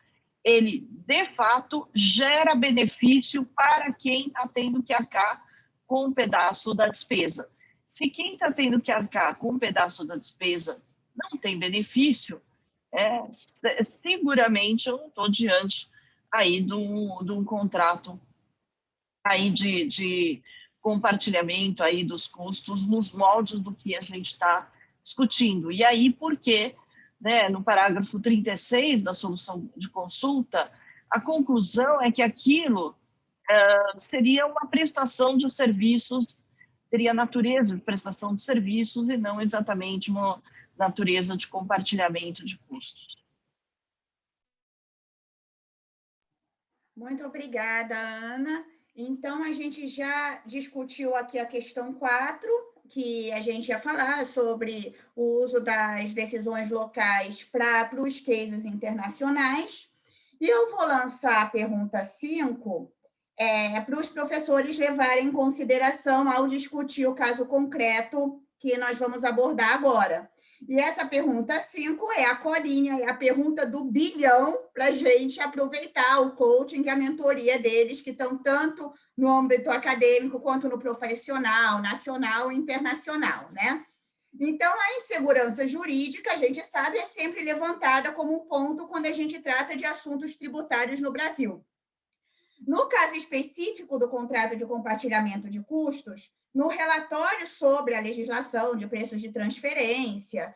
ele, de fato, gera benefício para quem está tendo que arcar com um pedaço da despesa. Se quem está tendo que arcar com um pedaço da despesa não tem benefício, seguramente eu não estou diante aí de um contrato aí de compartilhamento aí dos custos nos moldes do que a gente está discutindo. E aí, por quê? Né, no parágrafo 36 da solução de consulta, a conclusão é que aquilo seria uma prestação de serviços, teria a natureza de prestação de serviços e não exatamente uma natureza de compartilhamento de custos. Muito obrigada, Ana. Então, a gente já discutiu aqui a questão 4, que a gente ia falar sobre o uso das decisões locais para os cases internacionais. E eu vou lançar a pergunta 5 para os professores levarem em consideração ao discutir o caso concreto que nós vamos abordar agora. E essa pergunta 5 é a colinha, é a pergunta do bilhão para a gente aproveitar o coaching e a mentoria deles, que estão tanto no âmbito acadêmico quanto no profissional, nacional e internacional, né? Então, a insegurança jurídica, a gente sabe, é sempre levantada como um ponto quando a gente trata de assuntos tributários no Brasil. No caso específico do contrato de compartilhamento de custos, no relatório sobre a legislação de preços de transferência,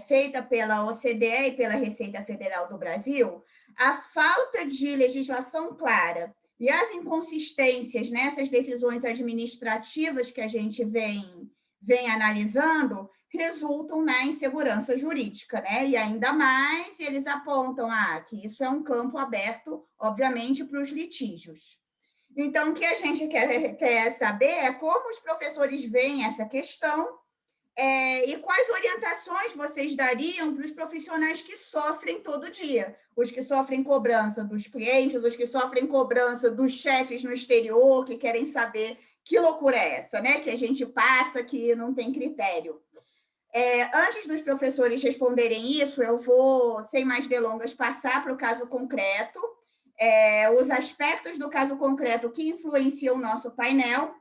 feita pela OCDE e pela Receita Federal do Brasil, a falta de legislação clara e as inconsistências nessas decisões administrativas que a gente vem analisando resultam na insegurança jurídica, né? E ainda mais eles apontam que isso é um campo aberto, obviamente, para os litígios. Então, o que a gente quer saber é como os professores veem essa questão e quais orientações vocês dariam para os profissionais que sofrem todo dia, os que sofrem cobrança dos clientes, os que sofrem cobrança dos chefes no exterior, que querem saber que loucura é essa, né? Que a gente passa, que não tem critério. Antes dos professores responderem isso, eu vou, sem mais delongas, passar para o caso concreto, os aspectos do caso concreto que influenciam o nosso painel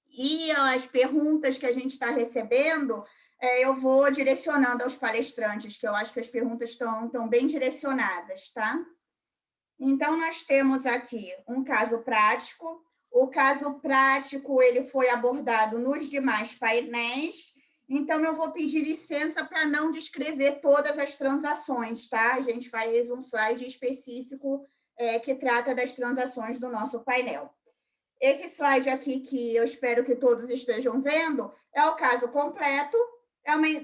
e as perguntas que a gente está recebendo, eu vou direcionando aos palestrantes, que eu acho que as perguntas estão bem direcionadas, tá? Então, nós temos aqui um caso prático. O caso prático ele foi abordado nos demais painéis, então eu vou pedir licença para não descrever todas as transações, tá? A gente faz um slide específico que trata das transações do nosso painel. Esse slide aqui, que eu espero que todos estejam vendo, é o caso completo.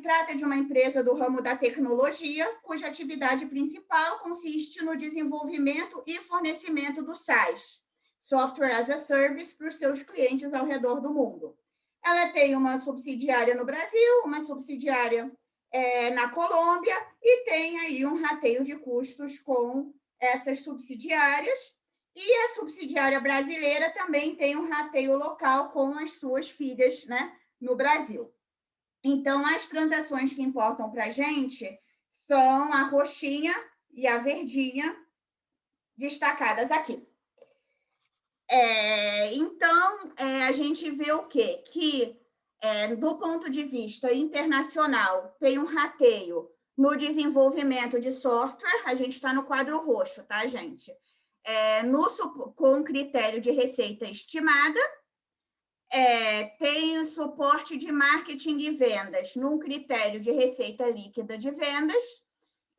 Trata de uma empresa do ramo da tecnologia, cuja atividade principal consiste no desenvolvimento e fornecimento do SaaS, Software as a Service, para os seus clientes ao redor do mundo. Ela tem uma subsidiária no Brasil, uma subsidiária na Colômbia, e tem aí um rateio de custos com essas subsidiárias, e a subsidiária brasileira também tem um rateio local com as suas filhas, né, no Brasil. Então, as transações que importam para a gente são a roxinha e a verdinha, destacadas aqui. Então, a gente vê o quê? Que, do ponto de vista internacional, tem um rateio no desenvolvimento de software, a gente está no quadro roxo, tá, gente? Com critério de receita estimada, tem o suporte de marketing e vendas num critério de receita líquida de vendas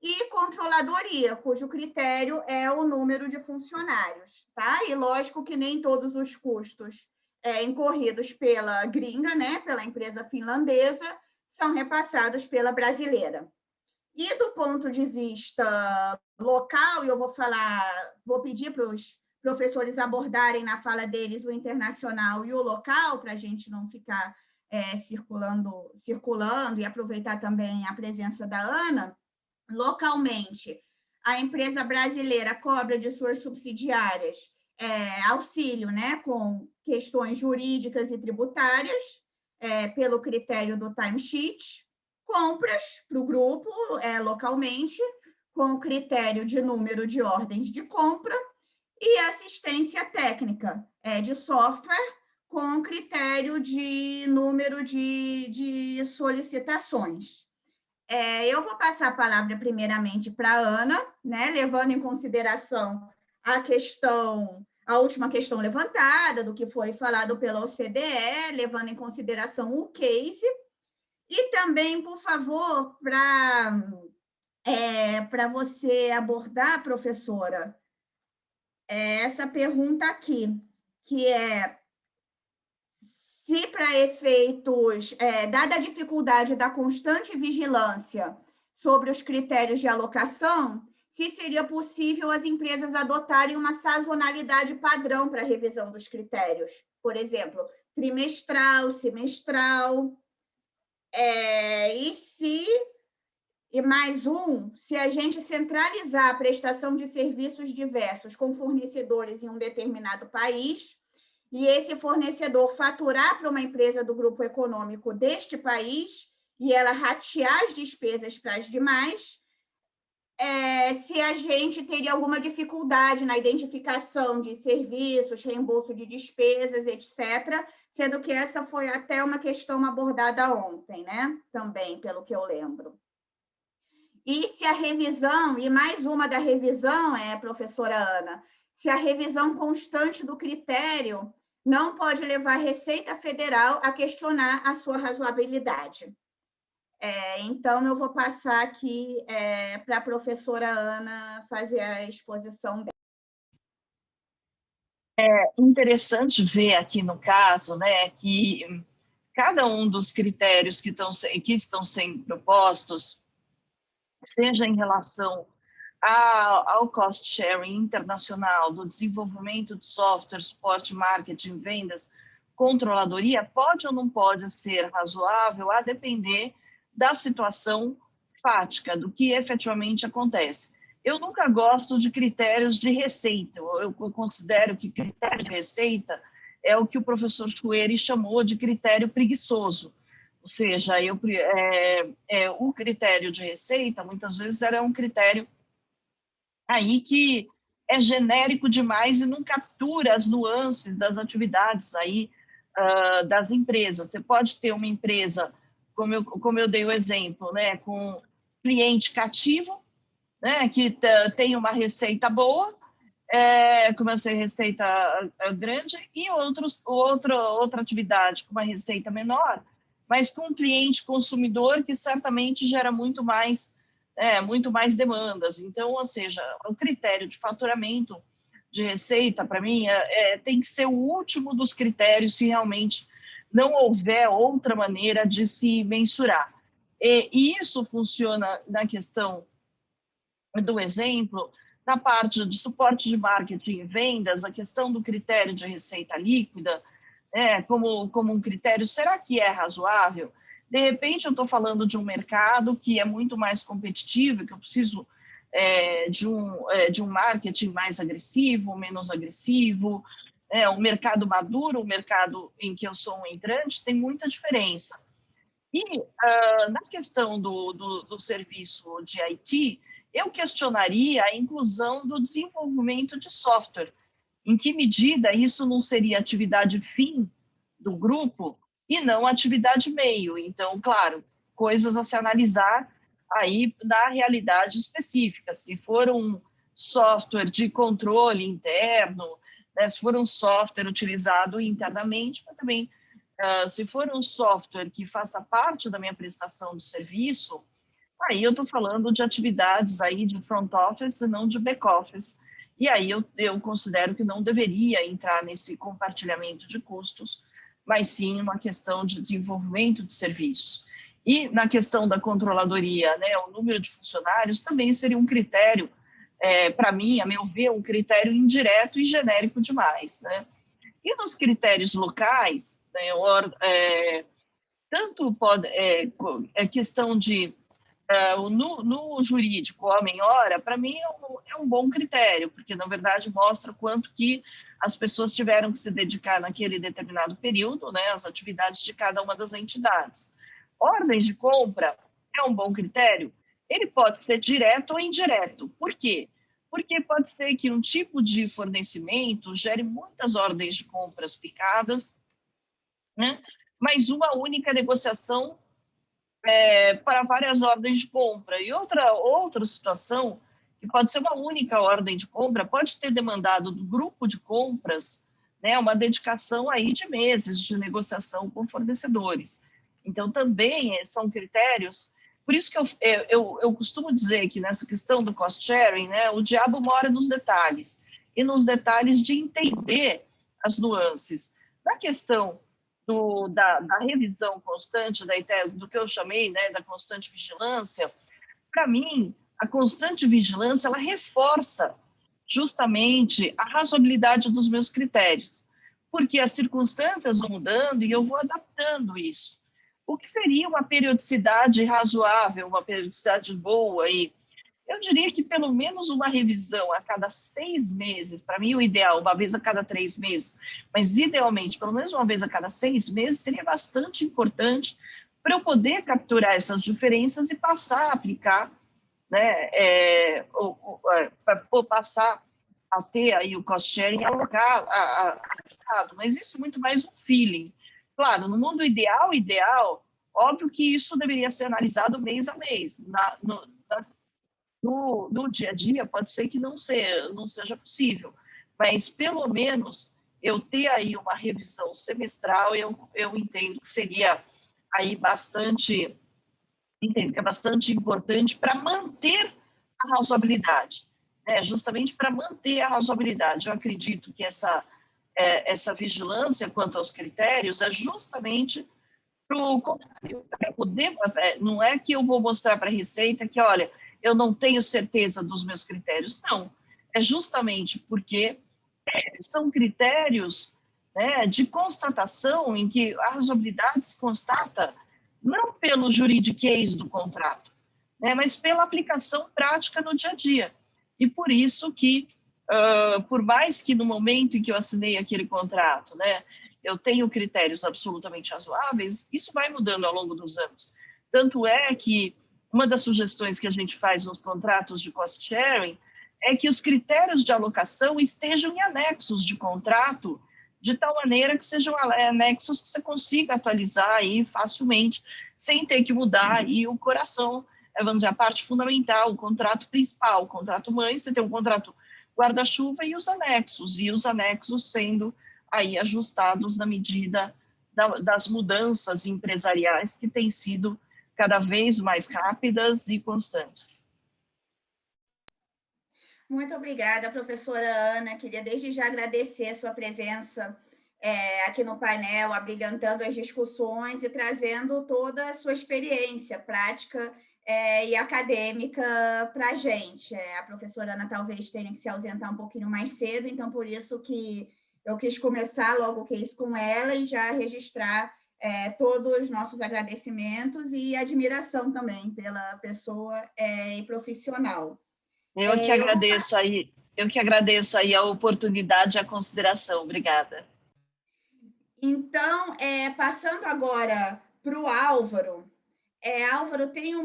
e controladoria, cujo critério é o número de funcionários, tá? E lógico que nem todos os custos incorridos pela gringa, né, pela empresa finlandesa, são repassados pela brasileira. E do ponto de vista local, eu vou pedir para os professores abordarem na fala deles o internacional e o local, para a gente não ficar circulando e aproveitar também a presença da Ana. localmente, a empresa brasileira cobra de suas subsidiárias auxílio, né, com questões jurídicas e tributárias, pelo critério do timesheet, compras para o grupo localmente, com critério de número de ordens de compra, e assistência técnica de software, com critério de número de solicitações. Eu vou passar a palavra primeiramente para a Ana, né, levando em consideração a última questão levantada, do que foi falado pela OCDE, levando em consideração o case, e também, por favor, para você abordar, professora, essa pergunta aqui, que é se para efeitos, dada a dificuldade da constante vigilância sobre os critérios de alocação, se seria possível as empresas adotarem uma sazonalidade padrão para a revisão dos critérios, por exemplo, trimestral, semestral, e mais se a gente centralizar a prestação de serviços diversos com fornecedores em um determinado país, e esse fornecedor faturar para uma empresa do grupo econômico deste país, e ela ratear as despesas para as demais, se a gente teria alguma dificuldade na identificação de serviços, reembolso de despesas, etc., sendo que essa foi até uma questão abordada ontem, né? Também, pelo que eu lembro. E se a revisão, e mais uma da revisão, professora Ana, se a revisão constante do critério não pode levar a Receita Federal a questionar a sua razoabilidade. Então, eu vou passar aqui para a professora Ana fazer a exposição dela. É interessante ver aqui no caso, né, que cada um dos critérios que estão sendo propostos, seja em relação ao cost sharing internacional, do desenvolvimento de software, suporte, marketing, vendas, controladoria, pode ou não pode ser razoável a depender da situação fática, do que efetivamente acontece. Eu nunca gosto de critérios de receita. Eu considero que critério de receita é o que o professor Chueri chamou de critério preguiçoso. Ou seja, o critério de receita, muitas vezes, era um critério aí que é genérico demais e não captura as nuances das atividades aí, das empresas. Você pode ter uma empresa, como eu dei o exemplo, né, com cliente cativo, né, que tem uma receita boa, com uma receita grande, e outra atividade com uma receita menor, mas com um cliente consumidor que certamente gera muito mais demandas. Então, ou seja, o critério de faturamento de receita, para mim, tem que ser o último dos critérios se realmente não houver outra maneira de se mensurar. E isso funciona na questão do exemplo, na parte de suporte de marketing e vendas, a questão do critério de receita líquida, como um critério, será que é razoável? De repente, eu estou falando de um mercado que é muito mais competitivo, que eu preciso de um marketing mais agressivo, menos agressivo, um mercado maduro, um mercado em que eu sou um entrante, tem muita diferença. E na questão do serviço de IT, eu questionaria a inclusão do desenvolvimento de software. Em que medida isso não seria atividade fim do grupo e não atividade meio? Então, claro, coisas a se analisar aí na realidade específica. Se for um software de controle interno, né, se for um software utilizado internamente, mas também se for um software que faça parte da minha prestação de serviço, aí eu estou falando de atividades aí de front office e não de back office. E aí eu considero que não deveria entrar nesse compartilhamento de custos, mas sim uma questão de desenvolvimento de serviços. E na questão da controladoria, né, o número de funcionários também seria um critério, para mim, a meu ver, um critério indireto e genérico demais, né? E nos critérios locais, né, tanto pode, questão de no jurídico, homem-hora, para mim é um bom critério, porque, na verdade, mostra quanto que as pessoas tiveram que se dedicar naquele determinado período, né, às atividades de cada uma das entidades. Ordens de compra é um bom critério? Ele pode ser direto ou indireto. Por quê? Porque pode ser que um tipo de fornecimento gere muitas ordens de compras picadas, né, mas uma única negociação para várias ordens de compra. E outra situação, que pode ser uma única ordem de compra, pode ter demandado do grupo de compras, né, uma dedicação aí de meses de negociação com fornecedores. Então, também são critérios. Por isso que eu costumo dizer que nessa questão do cost sharing, né, o diabo mora nos detalhes, e nos detalhes de entender as nuances. Na questão da revisão constante, do que eu chamei, né, da constante vigilância, para mim, a constante vigilância, ela reforça justamente a razoabilidade dos meus critérios, porque as circunstâncias vão mudando e eu vou adaptando isso. O que seria uma periodicidade razoável, uma periodicidade boa aí? Eu diria que pelo menos uma revisão a cada 6 meses, para mim o ideal, uma vez a cada 3 meses, mas idealmente pelo menos uma vez a cada 6 meses seria bastante importante para eu poder capturar essas diferenças e passar a aplicar, né, para passar a ter aí o cost sharing alocado, mas isso é muito mais um feeling. Claro, no mundo ideal, óbvio que isso deveria ser analisado mês a mês. No dia a dia, pode ser que não seja possível, mas pelo menos eu ter aí uma revisão semestral, eu entendo que seria aí bastante importante para manter a razoabilidade, né? Justamente para manter a razoabilidade. Eu acredito que essa vigilância quanto aos critérios é justamente para o contrário, para poder, não é que eu vou mostrar para a Receita que, olha, eu não tenho certeza dos meus critérios, não. É justamente porque são critérios, né, de constatação em que a razoabilidade se constata não pelo juridiquês do contrato, né, mas pela aplicação prática no dia a dia. E por isso que, por mais que no momento em que eu assinei aquele contrato, né, eu tenho critérios absolutamente razoáveis, isso vai mudando ao longo dos anos. Tanto é que uma das sugestões que a gente faz nos contratos de cost sharing é que os critérios de alocação estejam em anexos de contrato, de tal maneira que sejam anexos que você consiga atualizar aí facilmente, sem ter que mudar aí o coração, vamos dizer, a parte fundamental, o contrato principal, o contrato mãe, você tem um contrato guarda-chuva e os anexos sendo aí ajustados na medida das mudanças empresariais que têm sido cada vez mais rápidas e constantes. Muito obrigada, professora Ana. Queria desde já agradecer a sua presença aqui no painel, abrilhantando as discussões e trazendo toda a sua experiência prática e acadêmica para a gente. A professora Ana talvez tenha que se ausentar um pouquinho mais cedo, então por isso que eu quis começar logo o case com ela e já registrar todos os nossos agradecimentos e admiração também pela pessoa e profissional. Eu que agradeço aí a oportunidade e a consideração. Obrigada. Então, passando agora para o Álvaro. Álvaro, tem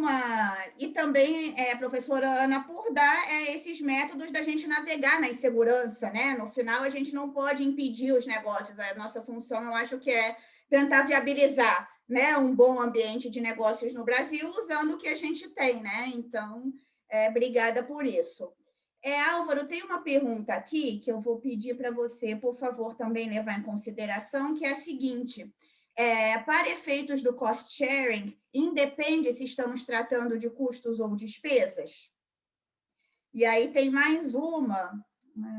e também, professora Ana, por dar esses métodos da gente navegar na insegurança, né? No final, a gente não pode impedir os negócios. A nossa função, eu acho que é tentar viabilizar, né, um bom ambiente de negócios no Brasil, usando o que a gente tem, né? Então, obrigada por isso. Álvaro, tem uma pergunta aqui que eu vou pedir para você, por favor, também levar em consideração, que é a seguinte: para efeitos do cost sharing, independe se estamos tratando de custos ou despesas? E aí tem mais uma,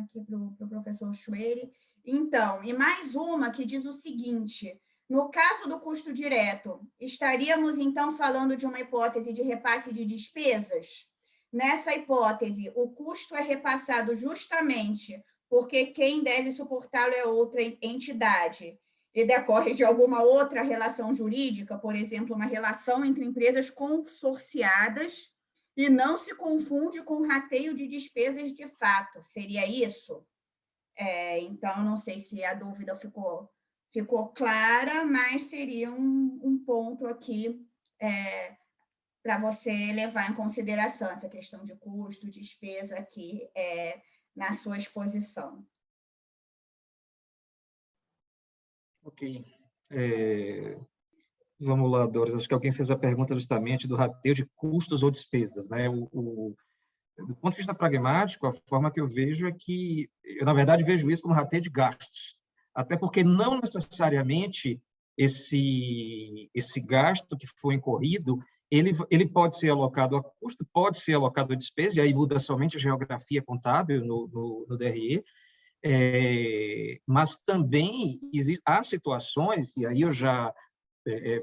aqui para o professor Schwery. Então, e mais uma que diz o seguinte: no caso do custo direto, estaríamos então falando de uma hipótese de repasse de despesas? Nessa hipótese, o custo é repassado justamente porque quem deve suportá-lo é outra entidade. e decorre de alguma outra relação jurídica, por exemplo, uma relação entre empresas consorciadas, e não se confunde com rateio de despesas de fato. Seria isso? Então, não sei se a dúvida ficou clara, mas seria um ponto aqui para você levar em consideração essa questão de custo, despesa aqui na sua exposição. Ok. Vamos lá, Doris. Acho que alguém fez a pergunta justamente do rateio de custos ou despesas, né? Do ponto de vista pragmático, a forma que eu vejo é que, eu, na verdade, vejo isso como rateio de gastos. Até porque não necessariamente esse gasto que foi incorrido, ele pode ser alocado a custo, pode ser alocado a despesa, e aí muda somente a geografia contábil no DRE, mas também há situações, e aí eu já,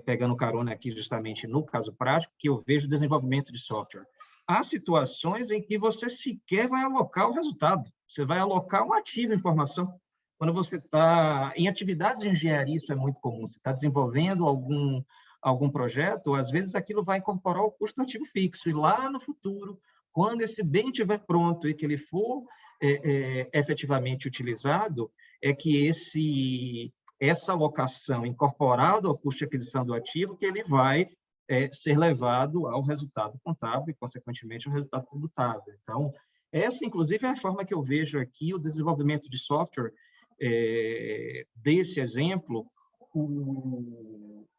pegando carona aqui justamente no caso prático, que eu vejo desenvolvimento de software. Há situações em que você sequer vai alocar o resultado, você vai alocar um ativo em informação. Quando você está em atividades de engenharia, isso é muito comum, você está desenvolvendo algum projeto, às vezes aquilo vai incorporar o custo do ativo fixo, e lá no futuro, quando esse bem estiver pronto e que ele for efetivamente utilizado, é que essa alocação incorporada ao custo de aquisição do ativo, que ele vai ser levado ao resultado contábil e, consequentemente, ao resultado tributável. Então, essa, inclusive, é a forma que eu vejo aqui o desenvolvimento de software desse exemplo.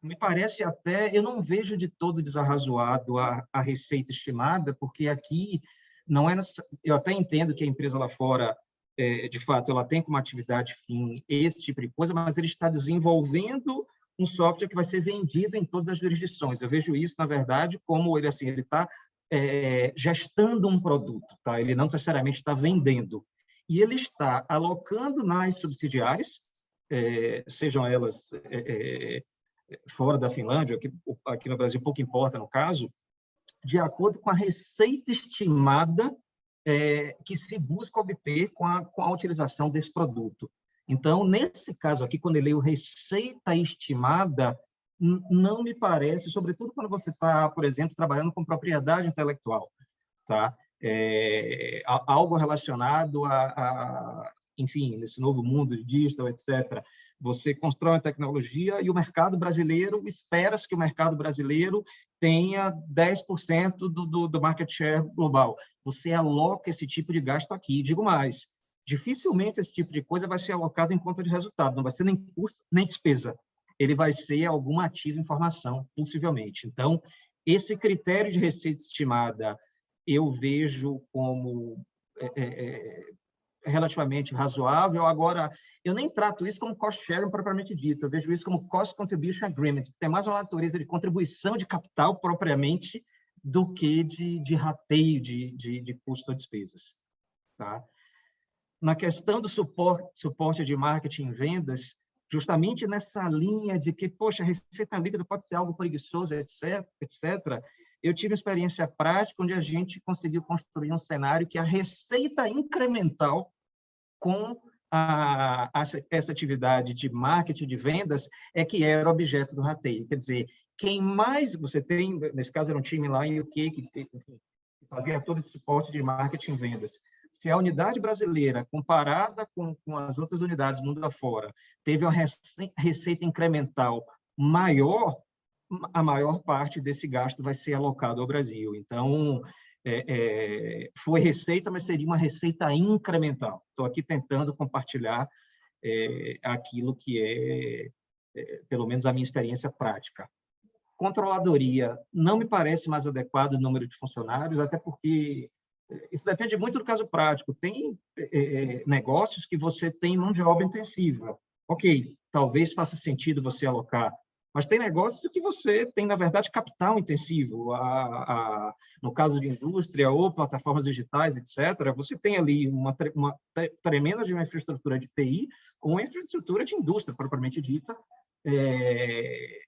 Me parece até, eu não vejo de todo desarrazoado a receita estimada, porque aqui não é, eu até entendo que a empresa lá fora, de fato, ela tem como atividade fim esse tipo de coisa, mas ele está desenvolvendo um software que vai ser vendido em todas as jurisdições. Eu vejo isso, na verdade, como ele está gestando um produto, tá? Ele não necessariamente está vendendo. E ele está alocando nas subsidiárias, sejam elas fora da Finlândia, aqui no Brasil pouco importa no caso, de acordo com a receita estimada que se busca obter com a utilização desse produto. Então, nesse caso aqui, quando eu leio receita estimada, não me parece, sobretudo quando você está, por exemplo, trabalhando com propriedade intelectual, tá? Algo relacionado enfim, nesse novo mundo digital, etc. Você constrói uma tecnologia e o mercado brasileiro, espera-se que o mercado brasileiro tenha 10% do market share global. Você aloca esse tipo de gasto aqui. Digo mais, dificilmente esse tipo de coisa vai ser alocado em conta de resultado, não vai ser nem custo, nem despesa. Ele vai ser algum ativo em formação, possivelmente. Então, esse critério de receita estimada eu vejo como relativamente razoável. Agora, eu nem trato isso como cost sharing propriamente dito, eu vejo isso como cost contribution agreement, que tem mais uma natureza de contribuição de capital propriamente do que de rateio de custo ou despesas. Tá? Na questão do suporte de marketing e vendas, justamente nessa linha de que, poxa, a receita líquida pode ser algo preguiçoso, etc., eu tive experiência prática onde a gente conseguiu construir um cenário que a receita incremental com essa atividade de marketing, de vendas, que era objeto do rateio. Quer dizer, quem mais você tem, nesse caso era um time lá em UK que fazia todo esse suporte de marketing e vendas. Se a unidade brasileira, comparada com as outras unidades mundo afora, teve uma receita incremental maior, a maior parte desse gasto vai ser alocado ao Brasil. Então, foi receita, mas seria uma receita incremental. Estou aqui tentando compartilhar aquilo que pelo menos, a minha experiência prática. Controladoria, não me parece mais adequado o número de funcionários, até porque isso depende muito do caso prático. Tem negócios que você tem mão de obra intensiva. Ok, talvez faça sentido você alocar, mas tem negócios que você tem, na verdade, capital intensivo. No caso de indústria ou plataformas digitais, etc., você tem ali uma tremenda de uma infraestrutura de TI com uma infraestrutura de indústria, propriamente dita,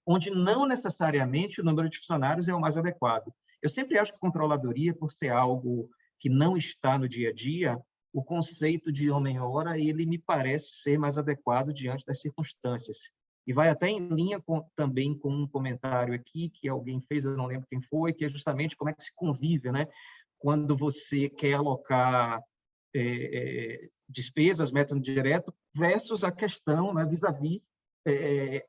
onde não necessariamente o número de funcionários é o mais adequado. Eu sempre acho que a controladoria, por ser algo que não está no dia a dia, o conceito de homem-hora, ele me parece ser mais adequado diante das circunstâncias. e vai até em linha também com um comentário aqui que alguém fez, eu não lembro quem foi, que é justamente como é que se convive, né? Quando você quer alocar despesas, método direto, versus a questão, né, vis-à-vis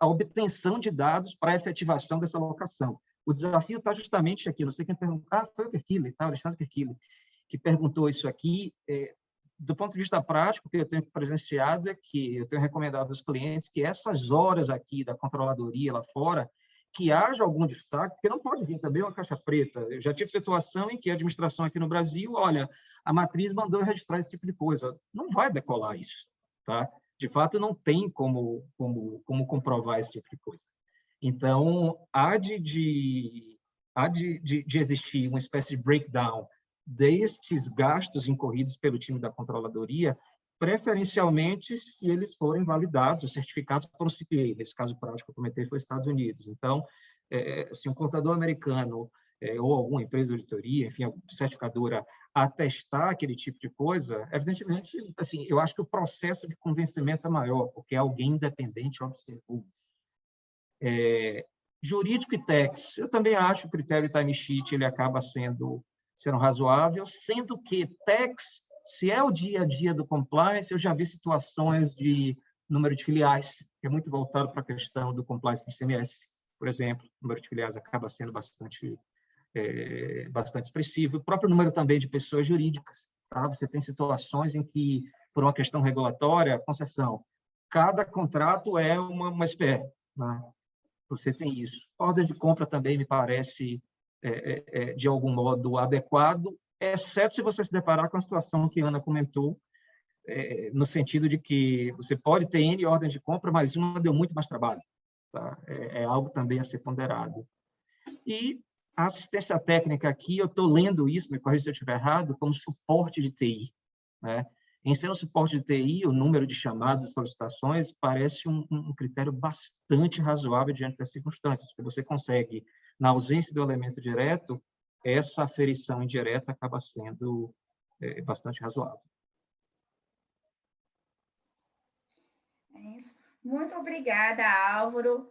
a obtenção de dados para a efetivação dessa alocação. O desafio está justamente aqui, não sei quem perguntou, foi o Kerkili, tá? Alexandre Kerkili, que perguntou isso aqui. Do ponto de vista prático, o que eu tenho presenciado é que eu tenho recomendado aos clientes que essas horas aqui da controladoria lá fora, que haja algum destaque, porque não pode vir também uma caixa preta. Eu já tive situação em que a administração aqui no Brasil, olha, a matriz mandou registrar esse tipo de coisa. Não vai decolar isso, tá? De fato, não tem como comprovar esse tipo de coisa. Então, há de existir uma espécie de breakdown destes gastos incorridos pelo time da controladoria, preferencialmente se eles forem validados ou certificados por um CPA. Nesse caso prático que eu comentei foi Estados Unidos. Então, se um contador americano ou alguma empresa de auditoria, enfim, a certificadora, atestar aquele tipo de coisa, evidentemente, assim, eu acho que o processo de convencimento é maior, porque alguém independente observou. Jurídico e tax, eu também acho que o critério de timesheet ele acaba sendo razoável, sendo que tax, se é o dia a dia do compliance, eu já vi situações de número de filiais, que é muito voltado para a questão do compliance do ICMS, por exemplo, o número de filiais acaba sendo bastante expressivo. O próprio número também de pessoas jurídicas. Tá? Você tem situações em que, por uma questão regulatória, concessão, cada contrato é uma SPE. Né? Você tem isso. Ordem de compra também me parece, de algum modo, adequado, exceto se você se deparar com a situação que a Ana comentou, no sentido de que você pode ter N ordens de compra, mas uma deu muito mais trabalho. Tá? É algo também a ser ponderado. E a assistência técnica aqui, eu estou lendo isso, me corrija se eu estiver errado, como suporte de TI. Né? Em sendo suporte de TI, o número de chamadas e solicitações parece um critério bastante razoável diante das circunstâncias, porque você consegue, na ausência do elemento direto, essa aferição indireta acaba sendo bastante razoável. Muito obrigada, Álvaro,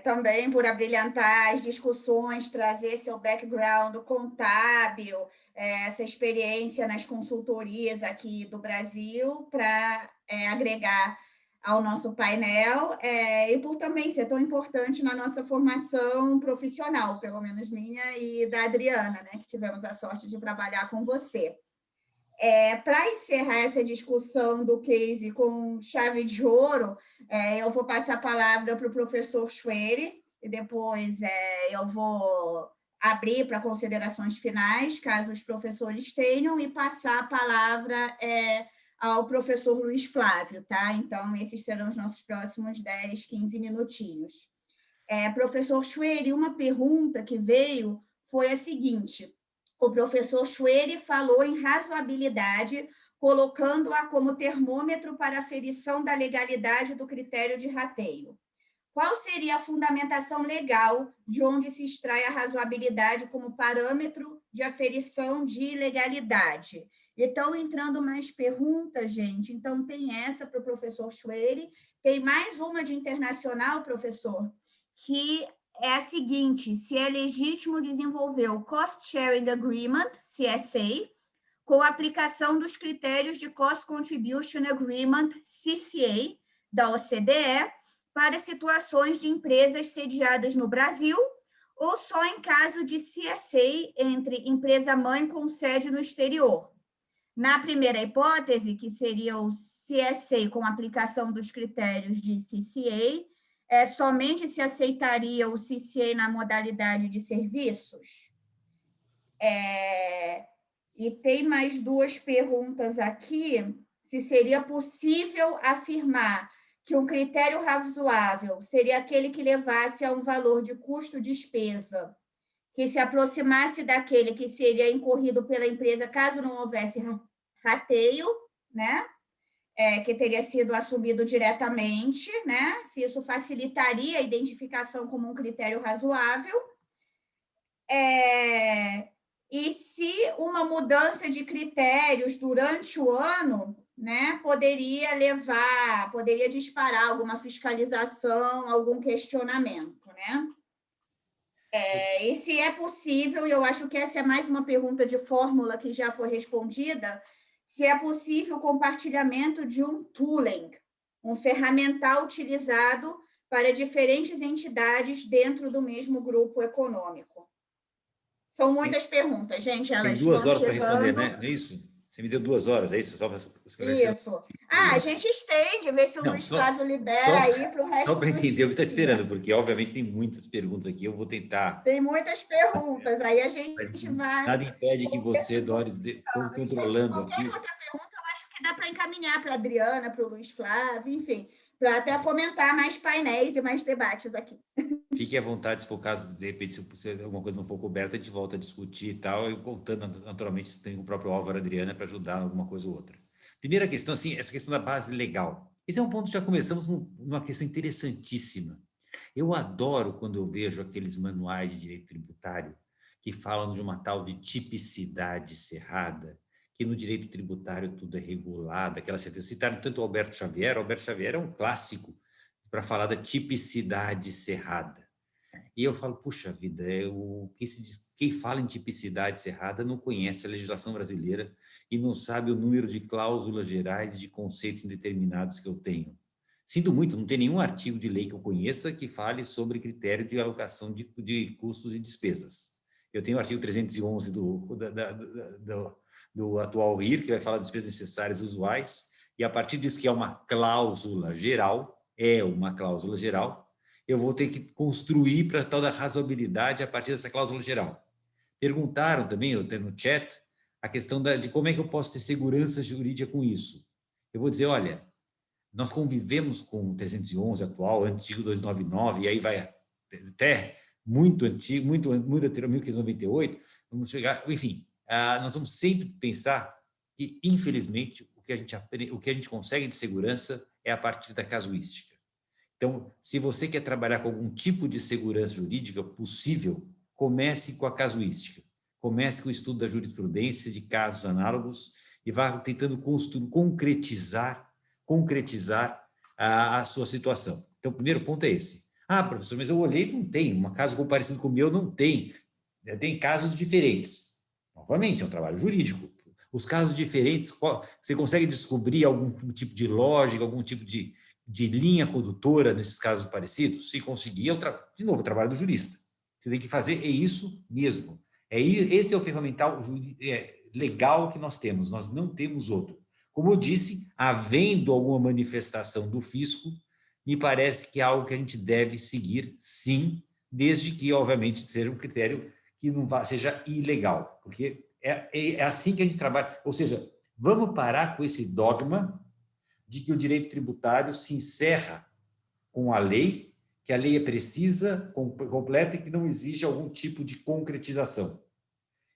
também por abrilhantar as discussões, trazer seu background contábil, essa experiência nas consultorias aqui do Brasil para agregar ao nosso painel, e por também ser tão importante na nossa formação profissional, pelo menos minha e da Adriana, né, que tivemos a sorte de trabalhar com você. Para encerrar essa discussão do case com chave de ouro, eu vou passar a palavra para o professor Schwery, e depois eu vou abrir para considerações finais, caso os professores tenham, e passar a palavra ao professor Luiz Flávio, tá? Então, esses serão os nossos próximos 10, 15 minutinhos. Professor Schwery, uma pergunta que veio foi a seguinte: o professor Schwery falou em razoabilidade, colocando-a como termômetro para aferição da legalidade do critério de rateio. Qual seria a fundamentação legal de onde se extrai a razoabilidade como parâmetro de aferição de legalidade? Então, entrando mais perguntas, gente, então tem essa para o professor Schwery, tem mais uma de internacional, professor, que é a seguinte: se é legítimo desenvolver o Cost Sharing Agreement, CSA, com a aplicação dos critérios de Cost Contribution Agreement, CCA, da OCDE, para situações de empresas sediadas no Brasil, ou só em caso de CSA entre empresa-mãe com sede no exterior. Na primeira hipótese, que seria o CSA com aplicação dos critérios de CCA, somente se aceitaria o CCA na modalidade de serviços? E tem mais duas perguntas aqui. Se seria possível afirmar que um critério razoável seria aquele que levasse a um valor de custo-despesa que se aproximasse daquele que seria incorrido pela empresa caso não houvesse rateio, né? Que teria sido assumido diretamente, né? Se isso facilitaria a identificação como um critério razoável. e se uma mudança de critérios durante o ano, né, poderia disparar alguma fiscalização, algum questionamento, né? E se é possível, e eu acho que essa é mais uma pergunta de fórmula que já foi respondida, se é possível o compartilhamento de um tooling, um ferramental utilizado para diferentes entidades dentro do mesmo grupo econômico. São muitas perguntas, gente, elas Tem 2 horas para chegando. responder, né? Não é isso? Você me deu 2 horas, é isso? Só para esclarecer. Isso. A gente estende, vê se o Luiz Flávio libera aí para o resto Só para do entender o que está dia. esperando, porque, obviamente, tem muitas perguntas aqui, eu vou tentar... Tem muitas perguntas, aí a gente vai... Nada impede que você, Doris, controlando Qualquer aqui... outra pergunta, eu acho que dá para encaminhar para a Adriana, para o Luiz Flávio, enfim, para até fomentar mais painéis e mais debates aqui. Fique à vontade, se for o caso, de repente, se alguma coisa não for coberta, a gente volta a discutir e tal, e voltando, naturalmente, tem o próprio Álvaro e a Adriana para ajudar em alguma coisa ou outra. Primeira questão, assim, essa questão da base legal. Esse é um ponto que já começamos numa questão interessantíssima. Eu adoro quando eu vejo aqueles manuais de direito tributário que falam de uma tal de tipicidade cerrada, que no direito tributário tudo é regulado, aquela certeza. Citaram tanto o Alberto Xavier é um clássico para falar da tipicidade cerrada. E eu falo, puxa vida, quem fala em tipicidade cerrada não conhece a legislação brasileira e não sabe o número de cláusulas gerais e de conceitos indeterminados que eu tenho. Sinto muito, não tem nenhum artigo de lei que eu conheça que fale sobre critério de alocação de custos e despesas. Eu tenho o artigo 311 do atual RIR, que vai falar de despesas necessárias e usuais, e a partir disso, que é uma cláusula geral, eu vou ter que construir para a tal da razoabilidade a partir dessa cláusula geral. Perguntaram também, eu tenho no chat, a questão de como é que eu posso ter segurança jurídica com isso. Eu vou dizer, olha, nós convivemos com o 311 atual, antigo 299, e aí vai até muito antigo, muito anterior, 1598, vamos chegar, enfim, nós vamos sempre pensar que, infelizmente, o que a gente consegue de segurança é a partir da casuística. Então, se você quer trabalhar com algum tipo de segurança jurídica possível, comece com a casuística. Comece com o estudo da jurisprudência, de casos análogos, e vá tentando concretizar a sua situação. Então, o primeiro ponto é esse. Professor, mas eu olhei e não tem. Um caso parecido com o meu não tem. Tem casos diferentes. Novamente, é um trabalho jurídico. Os casos diferentes, você consegue descobrir algum tipo de lógica, algum tipo de linha condutora nesses casos parecidos? Se conseguir, de novo, o trabalho do jurista. Você tem que fazer isso mesmo. Esse é o ferramental legal que nós temos. Nós não temos outro. Como eu disse, havendo alguma manifestação do fisco, me parece que é algo que a gente deve seguir, sim, desde que, obviamente, seja um critério que não seja ilegal, porque é assim que a gente trabalha. Ou seja, vamos parar com esse dogma de que o direito tributário se encerra com a lei, que a lei é precisa, completa e que não exige algum tipo de concretização.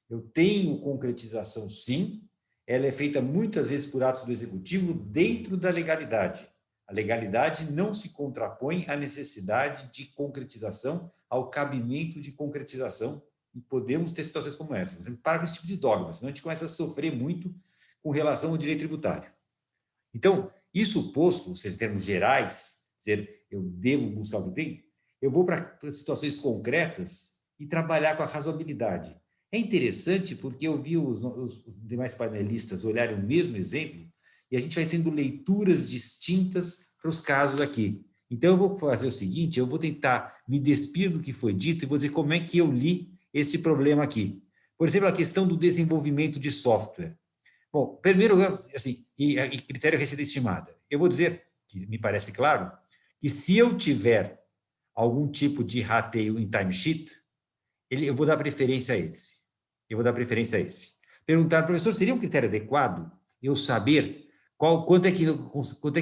Eu tenho concretização, sim, ela é feita muitas vezes por atos do executivo dentro da legalidade. A legalidade não se contrapõe à necessidade de concretização, ao cabimento de concretização, e podemos ter situações como essas. Para com esse tipo de dogma, senão a gente começa a sofrer muito com relação ao direito tributário. Então, isso posto, ou seja, em termos gerais, eu devo buscar o que tem, eu vou para situações concretas e trabalhar com a razoabilidade. É interessante porque eu vi os demais panelistas olharem o mesmo exemplo e a gente vai tendo leituras distintas para os casos aqui. Então, eu vou fazer o seguinte, eu vou tentar me despir do que foi dito e vou dizer como é que eu li esse problema aqui. Por exemplo, a questão do desenvolvimento de software. Bom, primeiro, assim, e critério receita estimada. Eu vou dizer, que me parece claro, que se eu tiver algum tipo de rateio em timesheet, eu vou dar preferência a esse. Perguntar, professor, seria um critério adequado eu saber quanto é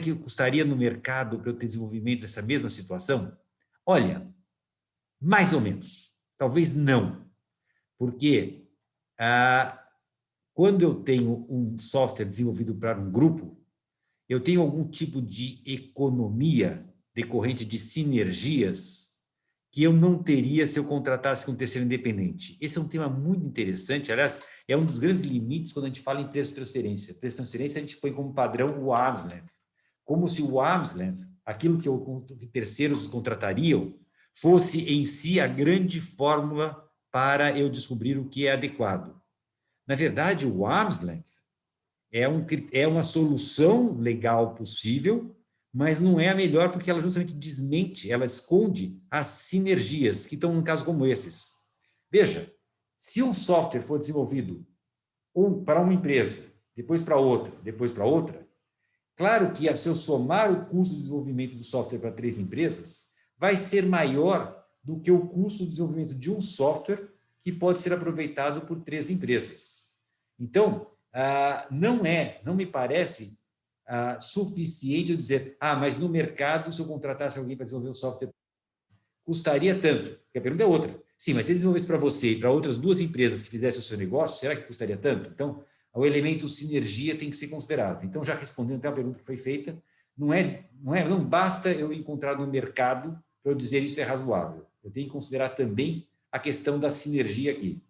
que custaria no mercado para eu ter desenvolvimento dessa mesma situação? Olha, mais ou menos. Talvez não. Porque quando eu tenho um software desenvolvido para um grupo, eu tenho algum tipo de economia decorrente de sinergias que eu não teria se eu contratasse com um terceiro independente? Esse é um tema muito interessante, aliás, é um dos grandes limites quando a gente fala em preço de transferência. Preço de transferência a gente põe como padrão o arm's length, como se o arm's length, aquilo que terceiros contratariam, fosse em si a grande fórmula para eu descobrir o que é adequado. Na verdade, o arm's length é uma solução legal possível, mas não é a melhor porque ela justamente desmente, ela esconde as sinergias que estão em casos como esses. Veja, se um software for desenvolvido para uma empresa, depois para outra, claro que se eu somar o custo de desenvolvimento do software para 3 empresas, vai ser maior do que o custo de desenvolvimento de um software que pode ser aproveitado por 3 empresas. Então, não me parece suficiente eu dizer, mas no mercado, se eu contratasse alguém para desenvolver um software, custaria tanto. Porque a pergunta é outra. Sim, mas se ele desenvolvesse para você e para outras 2 empresas que fizessem o seu negócio, será que custaria tanto? Então, o elemento sinergia tem que ser considerado. Então, já respondendo até a pergunta que foi feita, não basta eu encontrar no mercado para eu dizer isso é razoável. Eu tenho que considerar também a questão da sinergia aqui.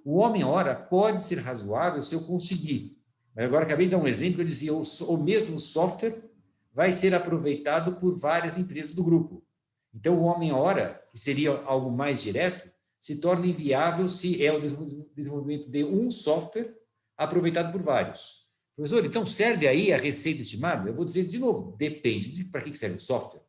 O homem-hora pode ser razoável se eu conseguir. Mas agora acabei de dar um exemplo que eu dizia, o mesmo software vai ser aproveitado por várias empresas do grupo. Então, o homem-hora, que seria algo mais direto, se torna inviável se é o desenvolvimento de um software aproveitado por vários. Professor, então serve aí a receita estimada? Eu vou dizer de novo, depende para que serve o software.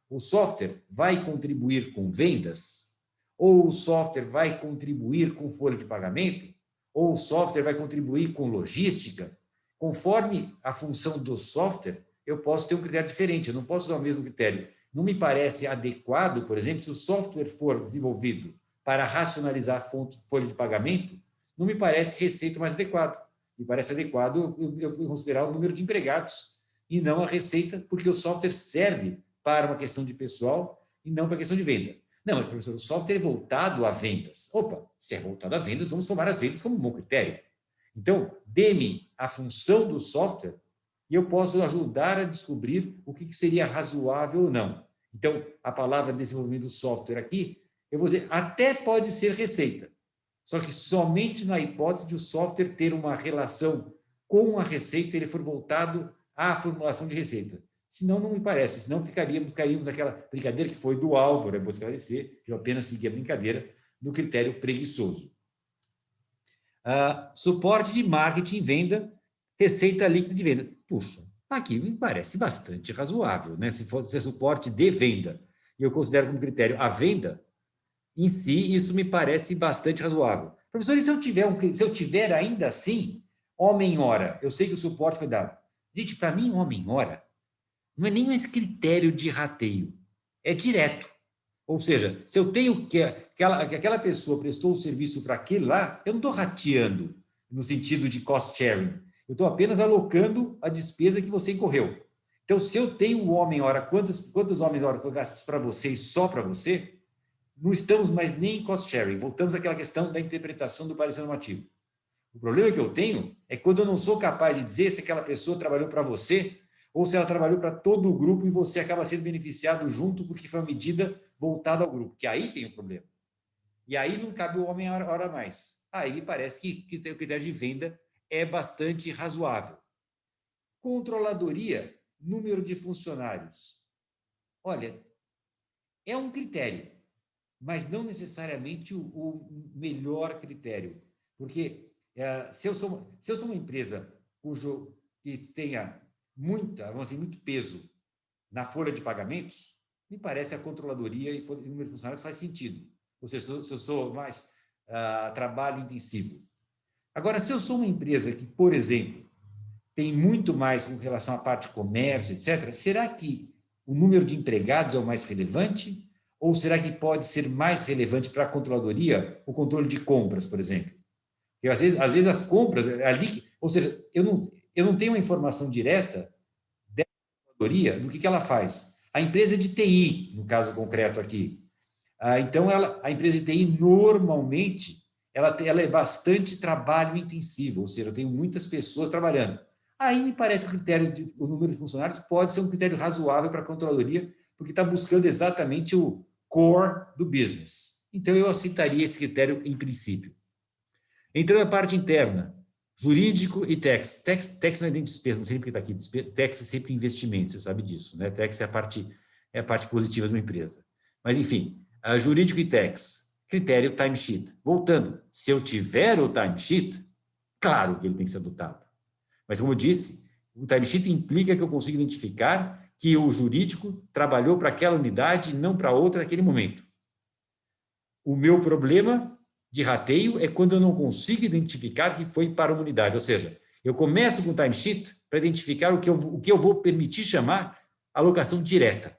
O software vai contribuir com vendas? Ou o software vai contribuir com folha de pagamento? Ou o software vai contribuir com logística? Conforme a função do software, eu posso ter um critério diferente, eu não posso usar o mesmo critério. Não me parece adequado, por exemplo, se o software for desenvolvido para racionalizar a folha de pagamento, não me parece receita mais adequado. Me parece adequado eu considerar o número de empregados e não a receita, porque o software serve para uma questão de pessoal e não para a questão de venda. Não, mas, professor, o software é voltado a vendas. Opa, se é voltado a vendas, vamos tomar as vendas como um bom critério. Então, dê-me a função do software e eu posso ajudar a descobrir o que seria razoável ou não. Então, a palavra desenvolvimento do software aqui, eu vou dizer, até pode ser receita, só que somente na hipótese de o software ter uma relação com a receita, ele for voltado à formulação de receita. Senão, não me parece, senão ficaríamos naquela brincadeira que foi do Álvaro, é bom esclarecer, eu apenas segui a brincadeira do critério preguiçoso. Suporte de marketing e venda, receita líquida de venda. Puxa, aqui me parece bastante razoável, né? Se for suporte de venda, e eu considero como critério a venda, em si, isso me parece bastante razoável. Professor, e se eu tiver ainda assim, homem-hora, eu sei que o suporte foi dado. Gente, para mim, homem-hora não é nem esse critério de rateio, é direto. Ou seja, se eu tenho que aquela pessoa prestou o serviço para aquele lá, eu não estou rateando no sentido de cost sharing. Eu estou apenas alocando a despesa que você incorreu. Então, se eu tenho o homem-hora, quantos homens-hora foram gastos para você e só para você, não estamos mais nem em cost sharing. Voltamos àquela questão da interpretação do parecer normativo. O problema que eu tenho é quando eu não sou capaz de dizer se aquela pessoa trabalhou para você ou se ela trabalhou para todo o grupo e você acaba sendo beneficiado junto porque foi uma medida voltada ao grupo, que aí tem um problema. E aí não cabe o homem-hora mais. Aí me parece que o critério de venda é bastante razoável. Controladoria, número de funcionários. Olha, é um critério, mas não necessariamente o melhor critério. Porque se eu sou uma empresa que tenha muito peso na folha de pagamentos, me parece a controladoria e número de funcionários faz sentido. Ou seja, se eu sou mais trabalho intensivo. Agora, se eu sou uma empresa que, por exemplo, tem muito mais com relação à parte de comércio, etc., será que o número de empregados é o mais relevante? Ou será que pode ser mais relevante para a controladoria o controle de compras, por exemplo? Porque, às vezes as compras, ali, ou seja, eu não tenho uma informação direta da controladoria do que ela faz. A empresa de TI, no caso concreto aqui, então a empresa de TI normalmente ela é bastante trabalho intensivo, ou seja, eu tenho muitas pessoas trabalhando. Aí me parece que o número de funcionários pode ser um critério razoável para a controladoria, porque está buscando exatamente o core do business. Então, eu aceitaria esse critério em princípio. Entrando na parte interna, jurídico e tax. Tax não é nem despesa, não sei porque está aqui. Tax é sempre investimento, você sabe disso, né? Tax é a parte positiva de uma empresa. Mas, enfim, jurídico e tax. Critério timesheet. Voltando, se eu tiver o timesheet, claro que ele tem que ser adotado. Mas, como eu disse, o timesheet implica que eu consiga identificar que o jurídico trabalhou para aquela unidade e não para outra naquele momento. O meu problema de rateio é quando eu não consigo identificar que foi para uma unidade. Ou seja, eu começo com o timesheet para identificar o que eu vou permitir chamar alocação direta.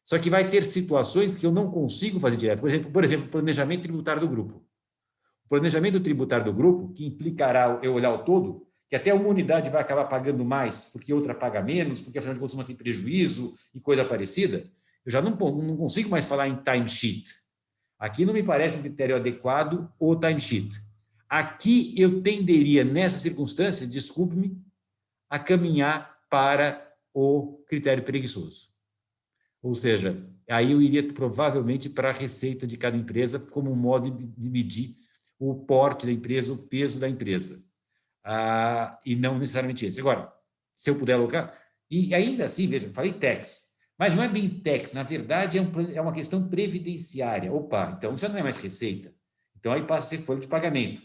Só que vai ter situações que eu não consigo fazer direto. Por exemplo, planejamento tributário do grupo. O planejamento tributário do grupo, que implicará eu olhar o todo, que até uma unidade vai acabar pagando mais porque outra paga menos, porque afinal de contas uma tem prejuízo e coisa parecida, eu já não consigo mais falar em timesheet. Aqui não me parece um critério adequado o timesheet. Aqui eu tenderia, nessa circunstância, desculpe-me, a caminhar para o critério preguiçoso. Ou seja, aí eu iria provavelmente para a receita de cada empresa como um modo de medir o porte da empresa, o peso da empresa. E não necessariamente esse. Agora, se eu puder alocar... E ainda assim, veja, falei tax, mas não é bem tax, na verdade é uma questão previdenciária. Opa, então já não é mais receita. Então aí passa a ser folha de pagamento.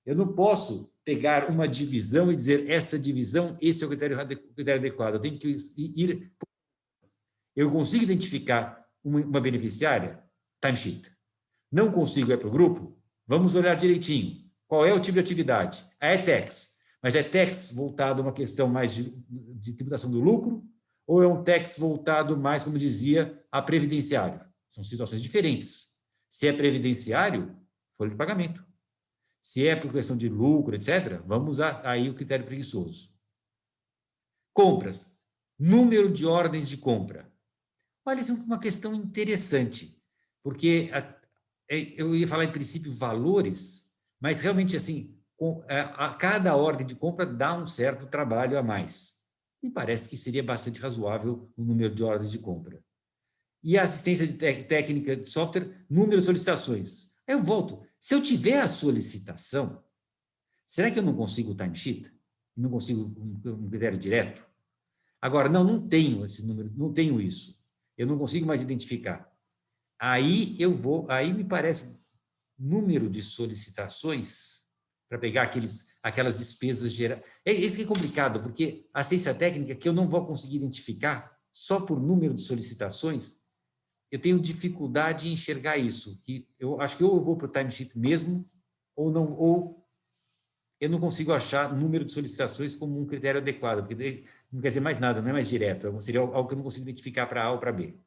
Eu não posso pegar uma divisão e dizer esta divisão, esse é o critério adequado. Eu tenho que ir... Eu consigo identificar uma beneficiária? Timesheet. Não consigo ir para o grupo? Vamos olhar direitinho. Qual é o tipo de atividade? É tax. Mas é tax voltado a uma questão mais de tributação do lucro ou é um tax voltado mais, como dizia, a previdenciário? São situações diferentes. Se é previdenciário, folha de pagamento. Se é por questão de lucro, etc., vamos usar aí o critério preguiçoso. Compras. Número de ordens de compra. Olha, isso é uma questão interessante, porque eu ia falar, em princípio, valores, mas realmente, assim, a cada ordem de compra dá um certo trabalho a mais. Me parece que seria bastante razoável o número de ordens de compra. E a assistência técnica de software, número de solicitações. Aí eu volto. Se eu tiver a solicitação, será que eu não consigo o timesheet? Não consigo um critério direto? Agora, não tenho esse número, não tenho isso. Eu não consigo mais identificar. Aí me parece número de solicitações para pegar aquelas despesas gerais. Isso que é complicado, porque a assistência técnica que eu não vou conseguir identificar só por número de solicitações, eu tenho dificuldade em enxergar isso. Que eu acho que ou eu vou para o timesheet mesmo, ou eu não consigo achar número de solicitações como um critério adequado, porque não quer dizer mais nada, não é mais direto, seria algo que eu não consigo identificar para A ou para B.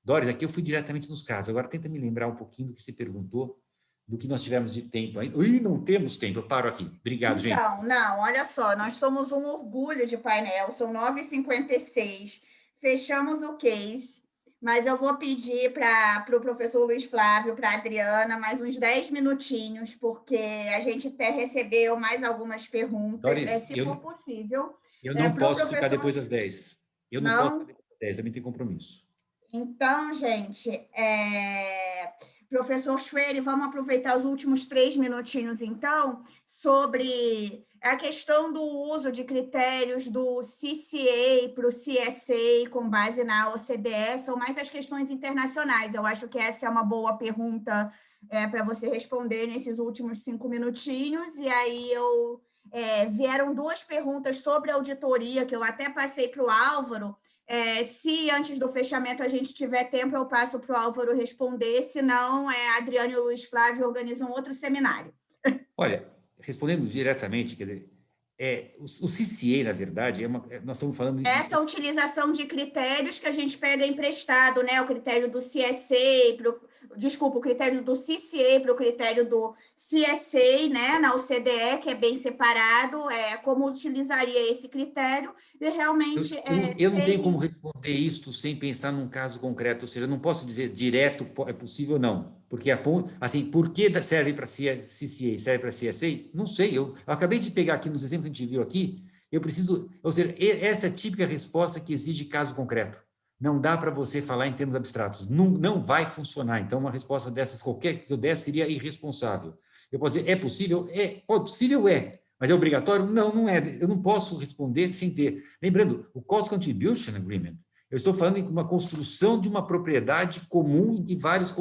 Doris, aqui eu fui diretamente nos casos, agora tenta me lembrar um pouquinho do que você perguntou, do que nós tivemos de tempo aí. Não temos tempo, eu paro aqui. Obrigado, gente. Não, olha só, nós somos um orgulho de painel, são 9h56, fechamos o case, mas eu vou pedir para o professor Luiz Flávio, para a Adriana, mais uns 10 minutinhos, porque a gente até recebeu mais algumas perguntas, Doris, se for possível. Eu não posso ficar depois das 10. Eu não posso ficar depois das 10, também tenho compromisso. Então, gente, professor Schwery, vamos aproveitar os últimos 3 minutinhos, então, sobre a questão do uso de critérios do CCA para o CSA com base na OCDE, são mais as questões internacionais. Eu acho que essa é uma boa pergunta para você responder nesses últimos 5 minutinhos, e aí vieram 2 perguntas sobre auditoria, que eu até passei para o Álvaro. Se antes do fechamento a gente tiver tempo, eu passo para o Álvaro responder, se não, a Adriana e o Luiz Flávio organizam outro seminário. Olha, respondendo diretamente, quer dizer, o CCA, na verdade, nós estamos falando... Essa utilização de critérios que a gente pega emprestado, né? O critério do CSA, o critério do CCA para o critério do CSA, né? Na OCDE, que é bem separado, como utilizaria esse critério, e realmente... Eu não tenho como responder isso sem pensar num caso concreto, ou seja, eu não posso dizer direto é possível ou não, porque, assim, por que serve para CCA, serve para CSA? Não sei, eu acabei de pegar aqui nos exemplos que a gente viu aqui, eu preciso, ou seja, essa é a típica resposta que exige caso concreto. não dá para você falar em termos abstratos. Não vai funcionar. Então, uma resposta dessas, qualquer que eu desse, seria irresponsável. Eu posso dizer, é possível? Possível é. Mas é obrigatório? Não é. Eu não posso responder sem ter. Lembrando, o Cost Contribution Agreement, eu estou falando em uma construção de uma propriedade comum de vários...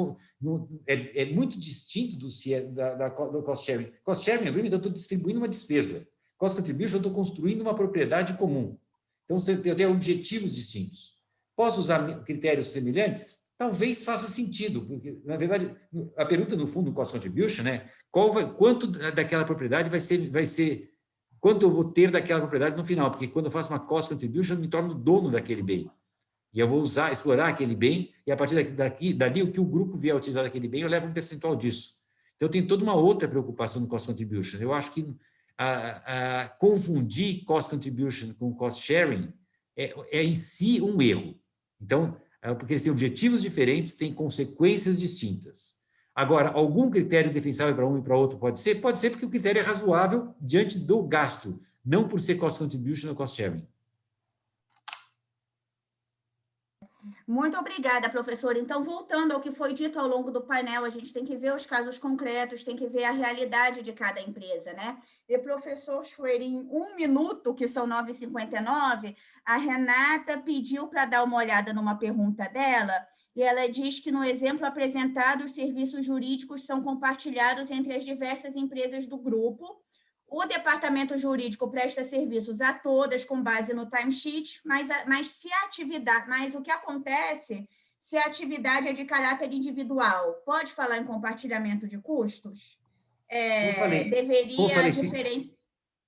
É muito distinto do Cost Sharing. Cost Sharing Agreement, eu estou distribuindo uma despesa. Cost Contribution, eu estou construindo uma propriedade comum. Então, eu tenho objetivos distintos. Posso usar critérios semelhantes? Talvez faça sentido, porque, na verdade, a pergunta, no fundo, do Cost Contribution, né? Quanto daquela propriedade vai ser quanto eu vou ter daquela propriedade no final, porque quando eu faço uma Cost Contribution, eu me torno dono daquele bem. E eu vou explorar aquele bem, e a partir dali, o que o grupo vier a utilizar daquele bem, eu levo um percentual disso. Então, tem toda uma outra preocupação no Cost Contribution. Eu acho que confundir Cost Contribution com Cost Sharing é em si um erro. Então, porque eles têm objetivos diferentes, têm consequências distintas. Agora, algum critério defensável para um e para outro pode ser? Pode ser porque o critério é razoável diante do gasto, não por ser Cost Contribution ou Cost Sharing. Muito obrigada, professora. Então, voltando ao que foi dito ao longo do painel, a gente tem que ver os casos concretos, tem que ver a realidade de cada empresa, né? E, professor Schwerin, 1 minuto, que são 9h59, a Renata pediu para dar uma olhada numa pergunta dela, e ela diz que, no exemplo apresentado, os serviços jurídicos são compartilhados entre as diversas empresas do grupo. O departamento jurídico presta serviços a todas com base no timesheet, mas o que acontece se a atividade é de caráter individual? Pode falar em compartilhamento de custos? Deveria diferenciar.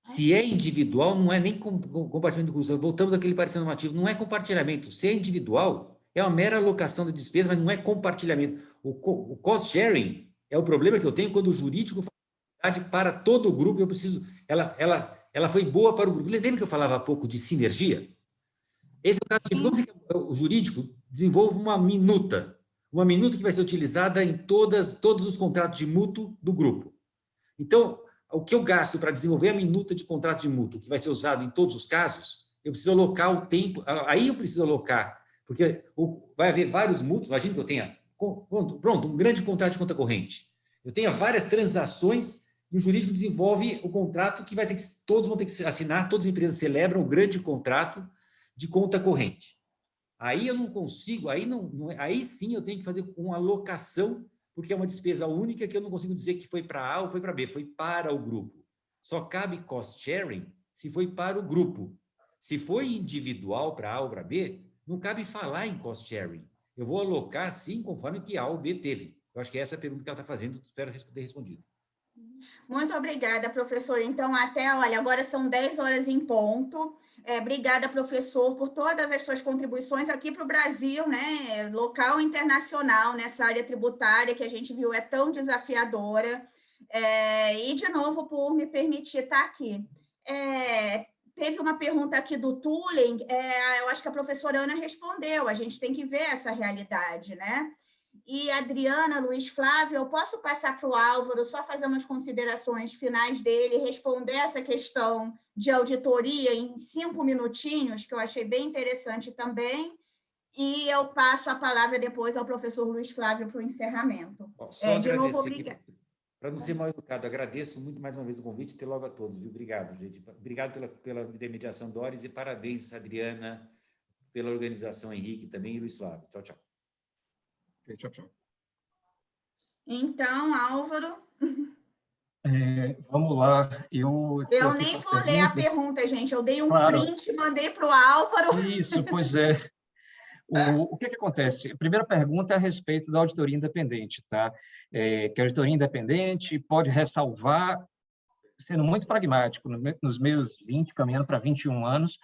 Se é individual, não é nem compartilhamento de custos. Voltamos àquele parecer normativo, não é compartilhamento. Se é individual, é uma mera alocação de despesa, mas não é compartilhamento. O cost sharing é o problema que eu tenho quando o jurídico para todo o grupo, eu preciso... Ela foi boa para o grupo. Lembra que eu falava há pouco de sinergia? Esse é o caso de... Vamos dizer que o jurídico desenvolve uma minuta que vai ser utilizada em todos os contratos de mútuo do grupo. Então, o que eu gasto para desenvolver a minuta de contrato de mútuo, que vai ser usado em todos os casos, eu preciso alocar o tempo... Aí eu preciso alocar, porque vai haver vários mútuos. Imagina que eu tenha... Pronto, um grande contrato de conta corrente. Eu tenho várias transações e o jurídico desenvolve o contrato que todos vão ter que assinar, todas as empresas celebram o grande contrato de conta corrente. Aí eu não consigo, aí sim eu tenho que fazer uma alocação, porque é uma despesa única que eu não consigo dizer que foi para A ou foi para B, foi para o grupo. Só cabe cost sharing se foi para o grupo. Se foi individual para A ou para B, não cabe falar em cost sharing. Eu vou alocar, sim, conforme que A ou B teve. Eu acho que essa é a pergunta que ela está fazendo, espero ter respondido. Muito obrigada, professor. Então, agora são 10 horas em ponto. Obrigada, professor, por todas as suas contribuições aqui para o Brasil, né? Local e internacional, nessa área tributária que a gente viu é tão desafiadora. E, de novo, por me permitir estar aqui. Teve uma pergunta aqui do Tuling, eu acho que a professora Ana respondeu, a gente tem que ver essa realidade, né? E Adriana, Luiz Flávio, eu posso passar para o Álvaro, só fazer umas considerações finais dele, responder essa questão de auditoria em 5 minutinhos, que eu achei bem interessante também, e eu passo a palavra depois ao professor Luiz Flávio para o encerramento. De novo, obrigada. Para não ser mal educado, agradeço muito mais uma vez o convite e até logo a todos, viu? Obrigado, gente. Obrigado pela intermediação, Doris, e parabéns, Adriana, pela organização, Henrique também, e Luiz Flávio. Tchau, tchau. Tchau, tchau. Então, Álvaro... Vamos lá. Eu nem vou ler a pergunta, gente. Eu dei um print e mandei para o Álvaro. Isso, pois é. O que acontece? A primeira pergunta é a respeito da auditoria independente, tá? Que a auditoria independente pode ressalvar, sendo muito pragmático, nos meus 20, caminhando para 21 anos,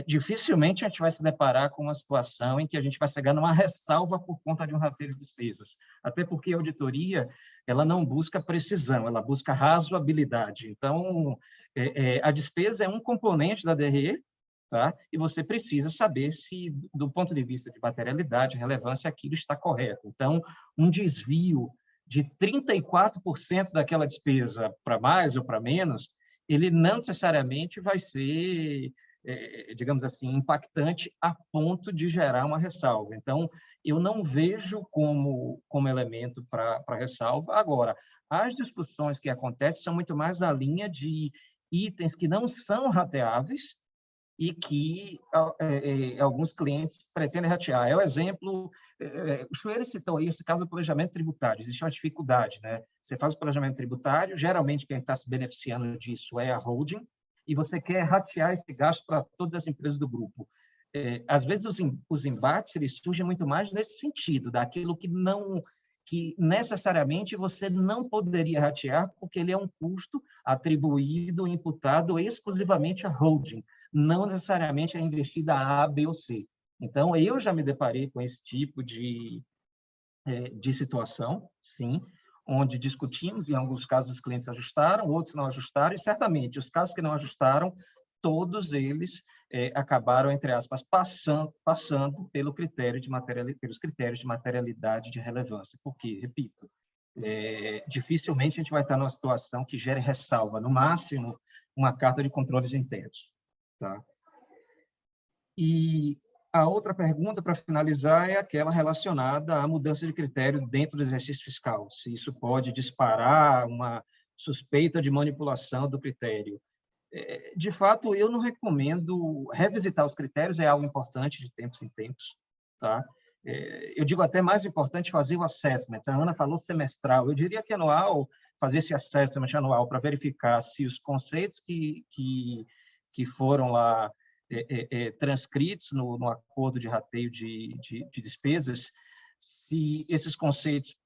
dificilmente a gente vai se deparar com uma situação em que a gente vai chegar numa ressalva por conta de um rateio de despesas. Até porque a auditoria ela não busca precisão, ela busca razoabilidade. Então, a despesa é um componente da DRE, tá? E você precisa saber se, do ponto de vista de materialidade, relevância, aquilo está correto. Então, um desvio de 34% daquela despesa para mais ou para menos, ele não necessariamente vai ser digamos assim, impactante a ponto de gerar uma ressalva. Então, eu não vejo como elemento para ressalva. Agora, as discussões que acontecem são muito mais na linha de itens que não são rateáveis e que alguns clientes pretendem ratear. É o exemplo, o Chueiro citou aí esse caso do planejamento tributário. Existe uma dificuldade, né? Você faz o planejamento tributário, geralmente quem está se beneficiando disso é a holding, e você quer ratear esse gasto para todas as empresas do grupo. Às vezes os embates eles surgem muito mais nesse sentido, daquilo que necessariamente você não poderia ratear, porque ele é um custo atribuído, imputado exclusivamente à holding, não necessariamente é investida A, B ou C. Então, eu já me deparei com esse tipo de situação, sim, onde discutimos, em alguns casos os clientes ajustaram, outros não ajustaram, e certamente os casos que não ajustaram, todos eles acabaram, entre aspas, passando pelos critérios de materialidade de relevância. Porque, repito, dificilmente a gente vai estar numa situação que gere ressalva, no máximo, uma carta de controles internos. Tá? E a outra pergunta, para finalizar, é aquela relacionada à mudança de critério dentro do exercício fiscal. Se isso pode disparar uma suspeita de manipulação do critério. De fato, eu não recomendo revisitar os critérios, é algo importante de tempos em tempos. Tá? Eu digo até mais importante fazer o assessment. A Ana falou semestral. Eu diria que anual, fazer esse assessment anual para verificar se os conceitos que foram lá transcritos no acordo de rateio de despesas, se esses conceitos